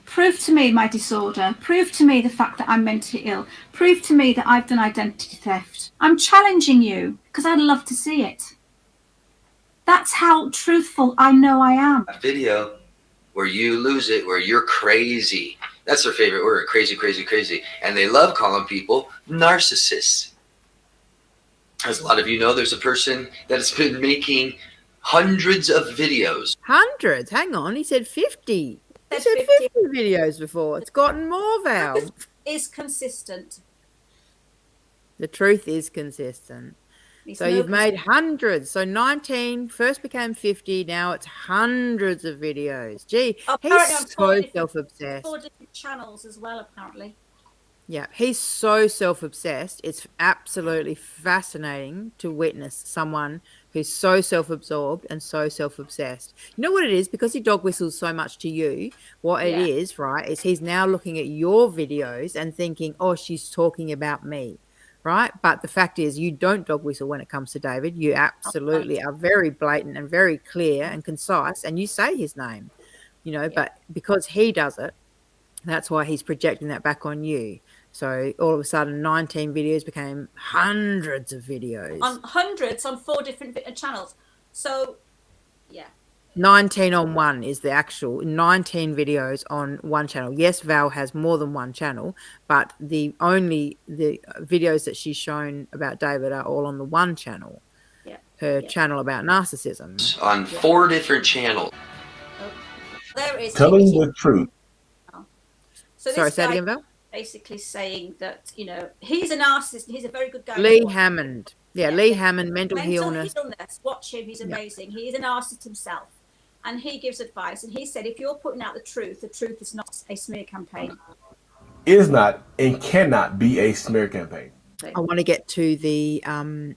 Prove to me my disorder. Prove to me the fact that I'm mentally ill. Prove to me that I've done identity theft. I'm challenging you because I'd love to see it. That's how truthful I know I am. A video where you lose it, where you're crazy. That's their favorite word, crazy, crazy, crazy. And they love calling people narcissists. As a lot of you know, there's a person that has been making hundreds of videos. Hundreds? Hang on, he said 50. He said 50 videos before. It's gotten more, Val. Is consistent. The truth is consistent. So you've made hundreds. So 19 first became 50. Now it's hundreds of videos. Gee, he's so self-obsessed. 4 different channels as well, apparently. Yeah, he's so self-obsessed. It's absolutely fascinating to witness someone who's so self-absorbed and so self-obsessed. You know what it is? Because he dog whistles so much to you, what it is, right, is he's now looking at your videos and thinking, oh, she's talking about me, right? But the fact is you don't dog whistle when it comes to David. You absolutely are very blatant and very clear and concise, and you say his name, you know, but because he does it, that's why he's projecting that back on you. So all of a sudden 19 videos became hundreds of videos. Hundreds on 4 different channels. So, yeah. 19 on one is the actual 19 videos on one channel. Yes, Val has more than one channel, but the videos that she's shown about David are all on the one channel. Yeah. Her channel about narcissism. On 4 different channels. Oh, there it is. Telling the truth. So sorry, say that again, Val? Basically saying that, you know, he's a narcissist and he's a very good guy. Lee Hammond. Yeah, Lee Hammond, mental illness. Watch him, he's amazing. He is a narcissist himself. And he gives advice. And he said, if you're putting out the truth is not a smear campaign. Is not and cannot be a smear campaign. I want to get to the 1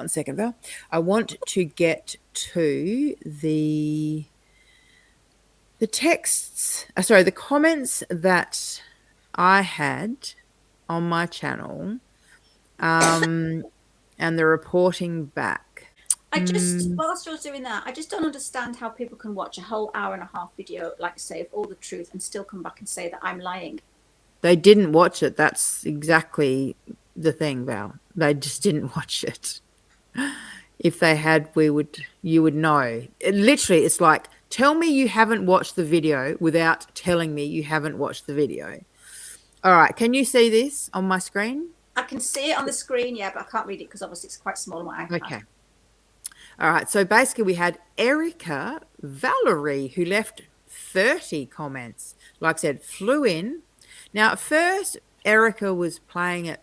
second, Val. I want to get to the texts, the comments that I had on my channel, and the reporting back. Whilst you're doing that, I just don't understand how people can watch a whole hour-and-a-half video, like say, of all the truth and still come back and say that I'm lying. They didn't watch it. That's exactly the thing, Val. They just didn't watch it. If they had, you would know. It's like, tell me you haven't watched the video without telling me you haven't watched the video. All right. Can you see this on my screen? I can see it on the screen, yeah, but I can't read it because obviously it's quite small on my iPad. Okay. All right. So basically we had Erica Valerie who left 30 comments. Like I said, flew in. Now, at first, Erica was playing it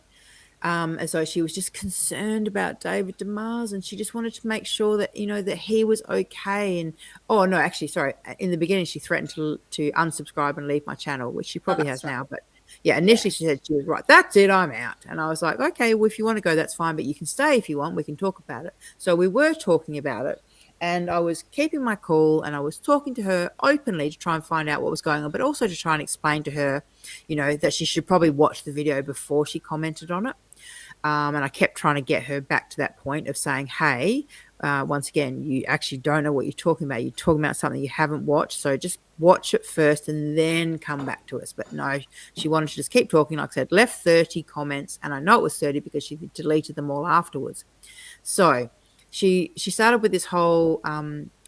as though she was just concerned about David Demars, and she just wanted to make sure that, you know, that he was okay. And in the beginning she threatened to unsubscribe and leave my channel, which she probably has now. But yeah, initially she said she was right. That's it, I'm out. And I was like, okay, well, if you want to go, that's fine, but you can stay if you want. We can talk about it. So we were talking about it, and I was keeping my cool, and I was talking to her openly to try and find out what was going on, but also to try and explain to her, you know, that she should probably watch the video before she commented on it. And I kept trying to get her back to that point of saying, hey, once again, you actually don't know what you're talking about. You're talking about something you haven't watched. So just watch it first and then come back to us. But no, she wanted to just keep talking. Like I said, left 30 comments, and I know it was 30 because she deleted them all afterwards. So she started with this whole,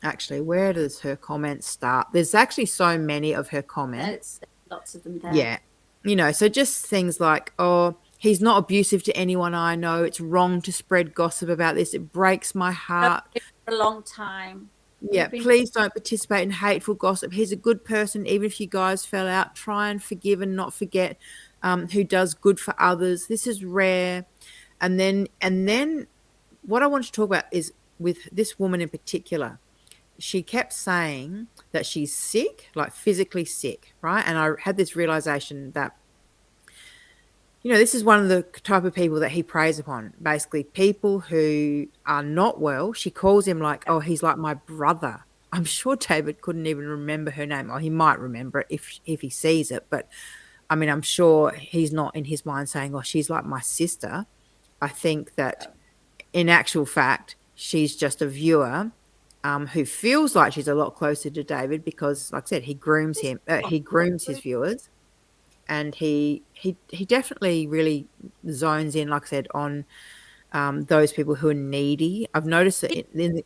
actually, where does her comments start? There's actually so many of her comments. Lots of them there. Yeah. You know, so just things like, oh, he's not abusive to anyone I know. It's wrong to spread gossip about this. It breaks my heart. For a long time. Yeah, please don't participate in hateful gossip. He's a good person. Even if you guys fell out, try and forgive and not forget, who does good for others. This is rare. And then what I want to talk about is with this woman in particular. She kept saying that she's sick, like physically sick, right? And I had this realization that, you know, this is one of the type of people that he preys upon, basically people who are not well. She calls him like, oh, he's like my brother. I'm sure David couldn't even remember her name. Or he might remember it if he sees it. But, I mean, I'm sure he's not in his mind saying, oh, she's like my sister. I think that in actual fact, she's just a viewer who feels like she's a lot closer to David because, like I said, he grooms him. He grooms his viewers. And he definitely really zones in, like I said, on those people who are needy. I've noticed that in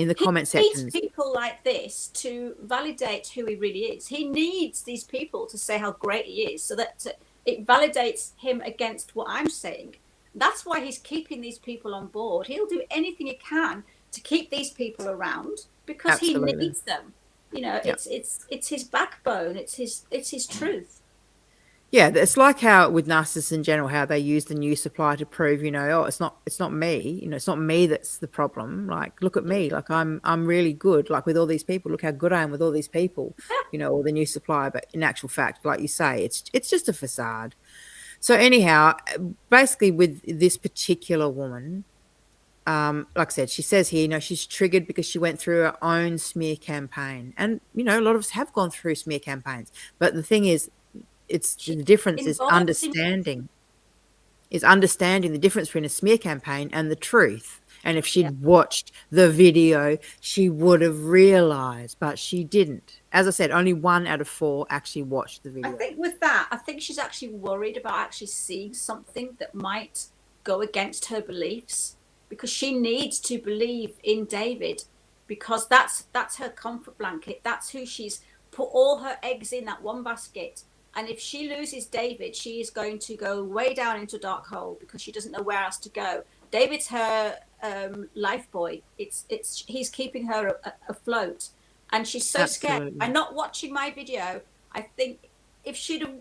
the comment sections. He needs people like this to validate who he really is. He needs these people to say how great he is, so that it validates him against what I'm saying. That's why he's keeping these people on board. He'll do anything he can to keep these people around because he needs them. You know, it's his backbone. It's his truth. Yeah, it's like how with narcissists in general, how they use the new supply to prove, oh, it's not me, it's not me that's the problem. Like, look at me, like I'm really good. Like with all these people, look how good I am with all these people, or the new supply. But in actual fact, like you say, it's just a facade. So anyhow, basically with this particular woman, like I said, she says here, she's triggered because she went through her own smear campaign, and a lot of us have gone through smear campaigns. But the thing is, the difference is understanding the difference between a smear campaign and the truth. And if she'd watched the video, she would have realized, but she didn't. As I said, only 1 out of 4 actually watched the video. I think with that, I think she's actually worried about actually seeing something that might go against her beliefs, because she needs to believe in David, because that's her comfort blanket. That's who she's put all her eggs in, that one basket. And if she loses David, she is going to go way down into a dark hole, because she doesn't know where else to go. David's her life boy. He's keeping her afloat, and she's so scared. By not watching my video, I think if she'd have,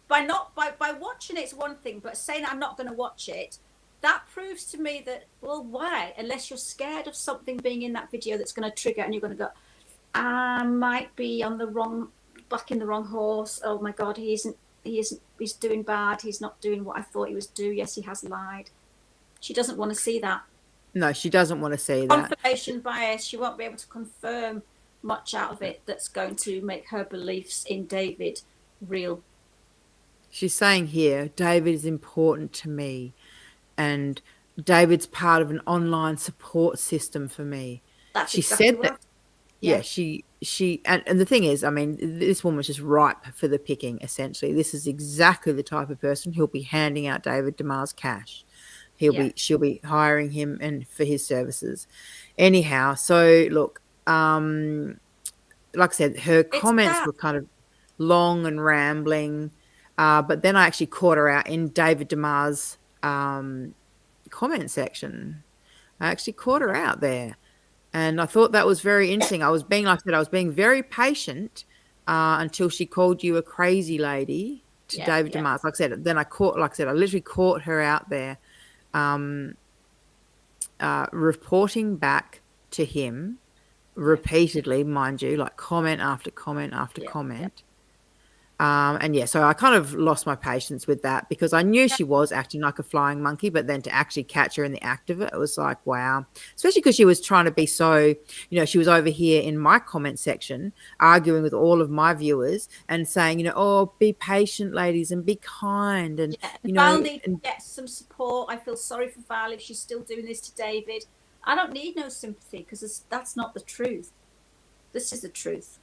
by watching it's one thing, but saying I'm not going to watch it, that proves to me that, well, why? Unless you're scared of something being in that video that's going to trigger, and you're going to go, I might be on the wrong. Backing the wrong horse. Oh my God, he's doing bad. He's not doing what I thought he was doing. Yes, he has lied. She doesn't want to see that. No, she doesn't want to see that. Confirmation bias. She won't be able to confirm much out of it that's going to make her beliefs in David real. She's saying here, David is important to me, and David's part of an online support system for me. That's she exactly said what. that. Yeah, and the thing is, I mean, this woman's just ripe for the picking, essentially. This is exactly the type of person who'll be handing out David Demars cash. She'll be hiring him and for his services. Anyhow, so look, like I said, her comments were kind of long and rambling, but then I actually caught her out in David Demars' comment section. I actually caught her out there. And I thought that was very interesting. I was being very patient until she called you a crazy lady to David Demars. Like I said, then I literally caught her out there, reporting back to him repeatedly, mind you, like comment after comment after comment. So I kind of lost my patience with that, because I knew she was acting like a flying monkey, but then to actually catch her in the act of it was like, wow. Especially because she was trying to be so, she was over here in my comment section arguing with all of my viewers and saying, oh, be patient, ladies, and be kind. And, Val needs to get some support. I feel sorry for Val if she's still doing this to David. I don't need no sympathy, because that's not the truth. This is the truth.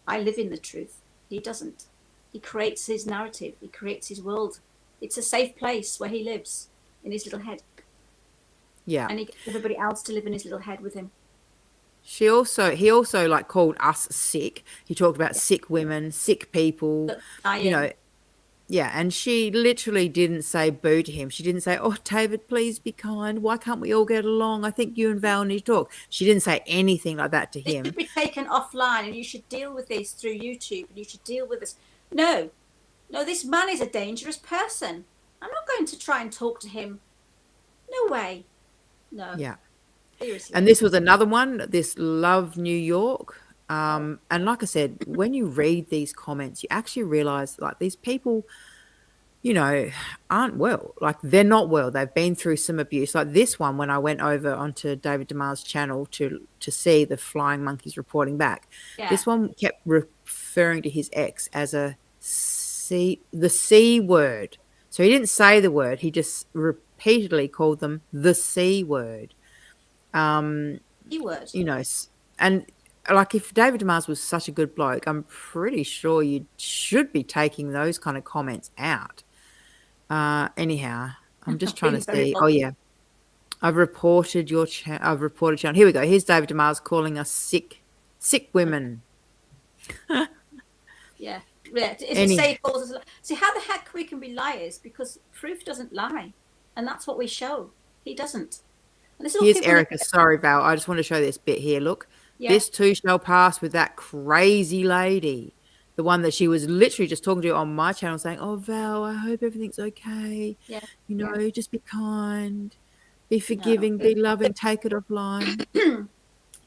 I live in the truth. He doesn't. He creates his narrative. He creates his world. It's a safe place where he lives in his little head. Yeah. And he gets everybody else to live in his little head with him. He also like called us sick. He talked about sick women, sick people, Yeah, and she literally didn't say boo to him. She didn't say, oh, David, please be kind. Why can't we all get along? I think you and Val need to talk. She didn't say anything like that to him. It should be taken offline, and you should deal with this through YouTube, and you should deal with this. No, this man is a dangerous person. I'm not going to try and talk to him. No way. No. Yeah. Seriously. And this was another one, this Love New York. And like I said, when you read these comments, you actually realize like these people, aren't well. Like they're not well. They've been through some abuse. Like this one, when I went over onto David Demars' channel to see the flying monkeys reporting back, this one kept referring to his ex as the C word. So he didn't say the word. He just repeatedly called them the C word. C word. And like if David Demars was such a good bloke, I'm pretty sure you should be taking those kind of comments out. Anyhow, I'm just trying to see. Oh yeah, I've reported your channel. Here we go. Here's David Demars calling us sick women. Yeah. See how the heck we can be liars, because proof doesn't lie, and that's what we show. He doesn't. And this is here's Erica. Sorry, Val. I just want to show this bit here. Look. Yeah. This too shall pass with that crazy lady. The one that she was literally just talking to on my channel saying, "Oh, Val, I hope everything's okay. Yeah. You know, just be kind, be forgiving, be loving, take it offline."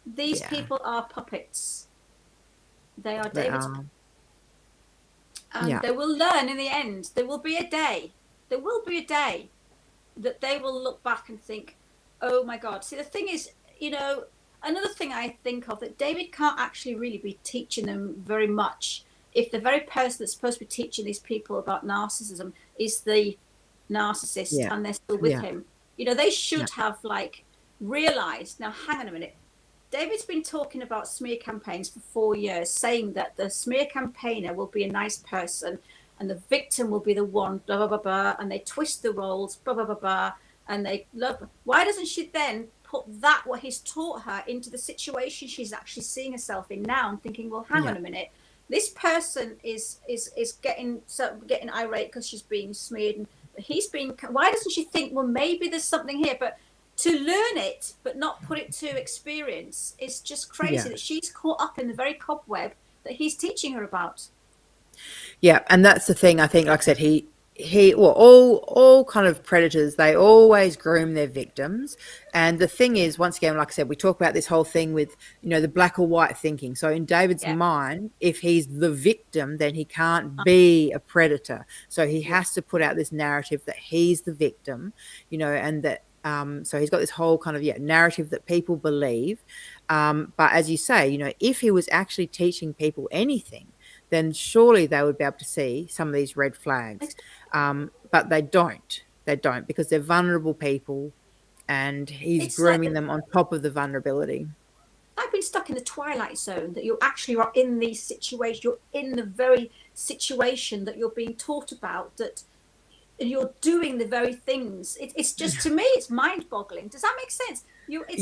These people are puppets. They are They David's. are. And they will learn in the end. There will be a day that they will look back and think, oh my God. See, the thing is, you know, another thing I think of, that David can't actually really be teaching them very much if the very person that's supposed to be teaching these people about narcissism is the narcissist and they're still with him. You know, they should have like realized, now hang on a minute, David's been talking about smear campaigns for 4 years, saying that the smear campaigner will be a nice person and the victim will be the one, blah, blah, blah, blah, and they twist the roles, blah, blah, blah, blah, and they love her. Why doesn't she then put that, what he's taught her, into the situation she's actually seeing herself in now and thinking, well, hang on a minute, this person is getting irate because she's being smeared, and he's being, why doesn't she think, well, maybe there's something here? But to learn it but not put it to experience is just crazy that she's caught up in the very cobweb that he's teaching her about. Yeah, and that's the thing. I think, like I said, well, all kind of predators, they always groom their victims. And the thing is, once again, like I said, we talk about this whole thing with, you know, the black or white thinking. So in David's mind, if he's the victim, then he can't be a predator. So he has to put out this narrative that he's the victim, you know, and that so he's got this whole kind of narrative that people believe. But as you say, you know, if he was actually teaching people anything, then surely they would be able to see some of these red flags. But they don't. They don't, because they're vulnerable people, and he's grooming them on top of the vulnerability. I've been stuck in the twilight zone, that you actually are in these situations. You're in the very situation that you're being taught about, that you're doing the very things. It's just, to me, it's mind-boggling. Does that make sense?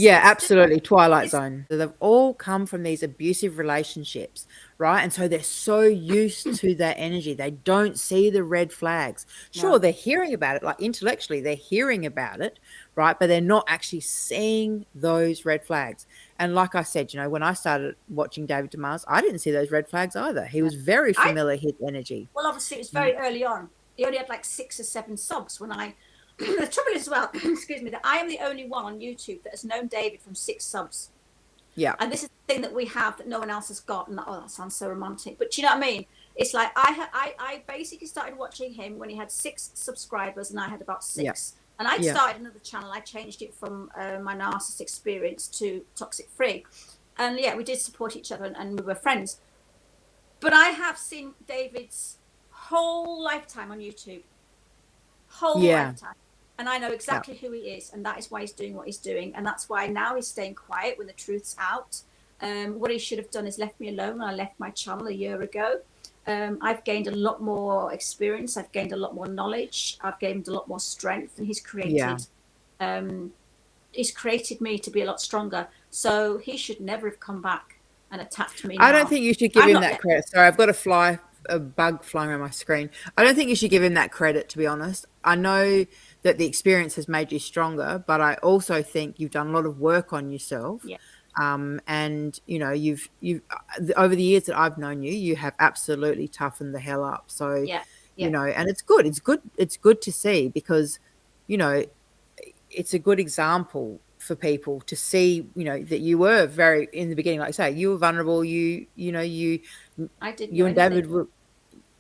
Absolutely. Twilight zone. They've all come from these abusive relationships, right? And so they're so used to that energy. They don't see the red flags. Sure, they're hearing about it, like intellectually, they're hearing about it, right? But they're not actually seeing those red flags. And like I said, you know, when I started watching David Demars, I didn't see those red flags either. He was very familiar with energy. Well, obviously, it was very early on. He only had like 6 or 7 subs when I... The trouble is as well, excuse me, that I am the only one on YouTube that has known David from 6 subs. Yeah. And this is the thing that we have that no one else has got. And that sounds so romantic. But do you know what I mean? It's like I basically started watching him when he had 6 subscribers and I had about 6. Yeah. And I started another channel. I changed it from my Narcissist experience to Toxic Free. And we did support each other and we were friends. But I have seen David's whole lifetime on YouTube. Lifetime. And I know exactly who he is, and that is why he's doing what he's doing, and that's why now he's staying quiet when the truth's out. What he should have done is left me alone when I left my channel a year ago. I've gained a lot more experience, I've gained a lot more knowledge, I've gained a lot more strength, and he's created me to be a lot stronger. So he should never have come back and attacked me. I don't think you should give him that credit. Sorry, I've got a bug flying around my screen. I don't think you should give him that credit, to be honest. I know that the experience has made you stronger, but I also think you've done a lot of work on yourself. Yeah. And you know, you've over the years that I've known you, you have absolutely toughened the hell up. So you know, and it's good. It's good to see, because you know, it's a good example for people to see, you know, that you were very, in the beginning, like I say, you were vulnerable. You and David were,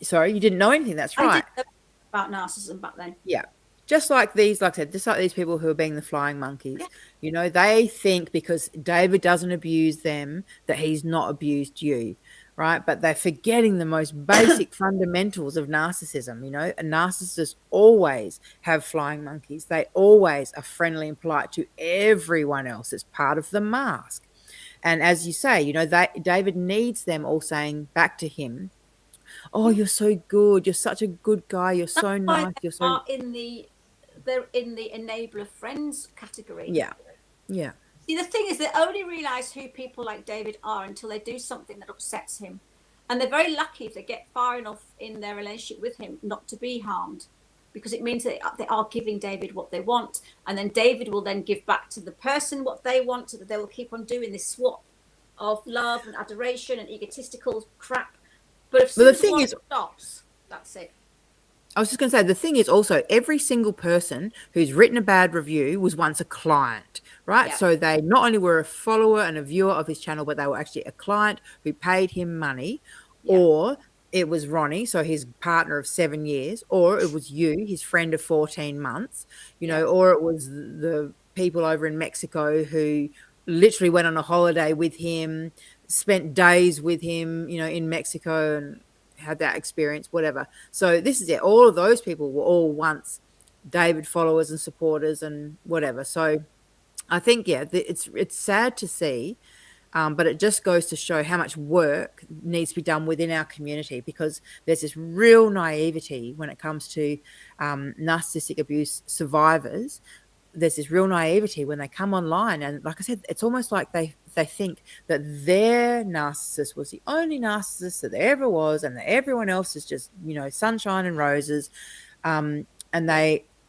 sorry, you didn't know anything. That's right. I didn't know about narcissism back then. Yeah. Just like these, like I said, just like these people who are being the flying monkeys, you know, they think because David doesn't abuse them that he's not abused you, right? But they're forgetting the most basic fundamentals of narcissism. You know, narcissists always have flying monkeys. They always are friendly and polite to everyone else. It's part of the mask. And as you say, you know, David needs them all saying back to him, "Oh, you're so good. You're such a good guy. You're so nice. You're so..." They're in the enabler friends category. Yeah. See, the thing is, they only realize who people like David are until they do something that upsets him. And they're very lucky if they get far enough in their relationship with him not to be harmed, because it means that they are giving David what they want. And then David will then give back to the person what they want, so that they will keep on doing this swap of love and adoration and egotistical crap. But if But the soon as thing one is, stops, that's it. I was just going to say, the thing is also every single person who's written a bad review was once a client, right? Yeah. So they not only were a follower and a viewer of his channel, but they were actually a client who paid him money, Yeah. or it was Ronnie, so his partner of 7 years, or it was you, his friend of 14 months, you know, Yeah. or it was the people over in Mexico who literally went on a holiday with him, spent days with him, you know, in Mexico and had that experience, whatever. So this is it. All of those people were all once David followers and supporters and whatever. So I think, yeah, it's sad to see, but it just goes to show how much work needs to be done within our community, because there's this real naivety when it comes to narcissistic abuse survivors. There's this real naivety when they come online, and like I said, it's almost like they think that their narcissist was the only narcissist that there ever was, and that everyone else is just, you know, sunshine and roses. And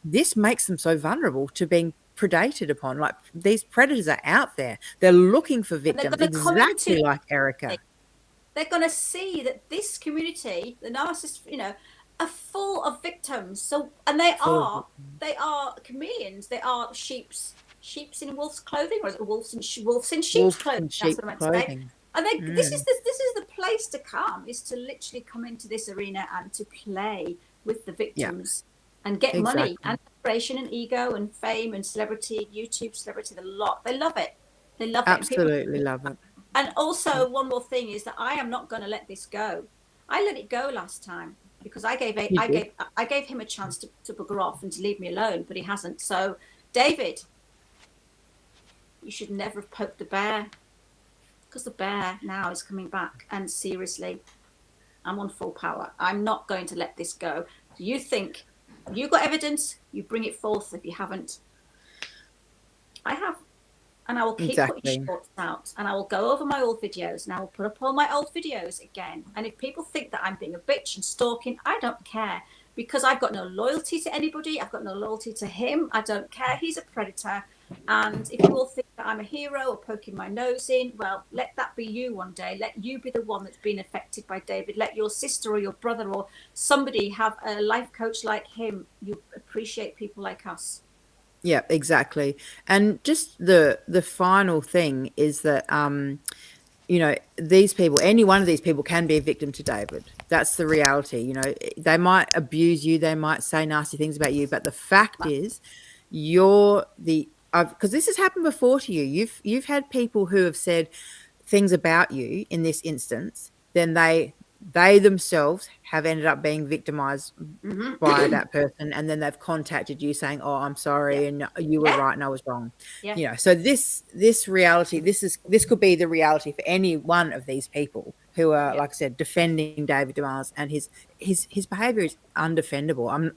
this makes them so vulnerable to being predated upon. Like, these predators are out there, they're looking for victims, exactly like Erica. They're going to see that this community, the narcissists, you know, are full of victims. So, and they are chameleons. They are sheeps in wolf's clothing, or is it wolves in sheep's clothing? That's what I meant to say. And this is the place to come, is to literally come into this arena and to play with the victims and get money and inspiration and ego and fame and celebrity, YouTube celebrity, the lot. They love it. They love it. Absolutely love it. And also, one more thing is that I am not going to let this go. I let it go last time because I gave him a chance to bugger off and to leave me alone, but he hasn't. So, David, you should never have poked the bear, because the bear now is coming back. And seriously, I'm on full power. I'm not going to let this go. Do you think you got evidence? You bring it forth. If you haven't, I have. And I will keep putting shorts out, and I will go over my old videos, and I will put up all my old videos again. And if people think that I'm being a bitch and stalking, I don't care, because I've got no loyalty to anybody. I've got no loyalty to him. I don't care. He's a predator. And if you all think that I'm a hero or poking my nose in, well, let that be you one day. Let you be the one that's been affected by David. Let your sister or your brother or somebody have a life coach like him. You appreciate people like us. Yeah, exactly. And just the final thing is that, you know, these people, any one of these people can be a victim to David. That's the reality. You know, they might abuse you, they might say nasty things about you, but the fact is, you're the, because this has happened before to you. You've had people who have said things about you in this instance, then they themselves have ended up being victimized by that person, and then they've contacted you saying, oh, I'm sorry, and you were right and I was wrong. You know, so this reality, this could be the reality for any one of these people who are, like I said, defending David Demars, and his behavior is undefendable.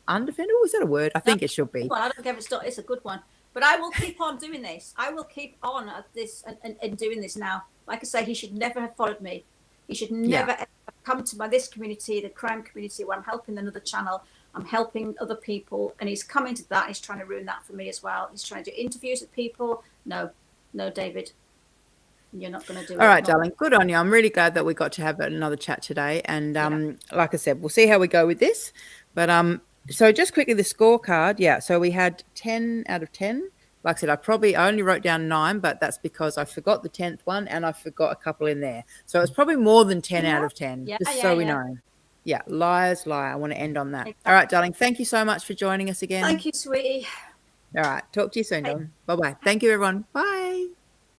Undefendable, is that a word? I think it should be. Well, I don't care if it's a good one, but I will keep on doing this. I will keep on at this and doing this now. Like I say, he should never have followed me. He should never ever come to this community, the crime community, where I'm helping another channel. I'm helping other people, and he's come into that. He's trying to ruin that for me as well. He's trying to do interviews with people. No, David, you're not going to do it. All right, darling. Good on you. I'm really glad that we got to have another chat today. And like I said, we'll see how we go with this. But so just quickly, the scorecard. Yeah, so we had 10 out of 10. Like I said, I only wrote down 9, but that's because I forgot the 10th one and I forgot a couple in there. So it's probably more than 10 out of 10, just so we know. Yeah, liars lie. I want to end on that. Exactly. All right, darling. Thank you so much for joining us again. Thank you, sweetie. All right. Talk to you soon, darling. Bye-bye. Thank you, everyone. Bye.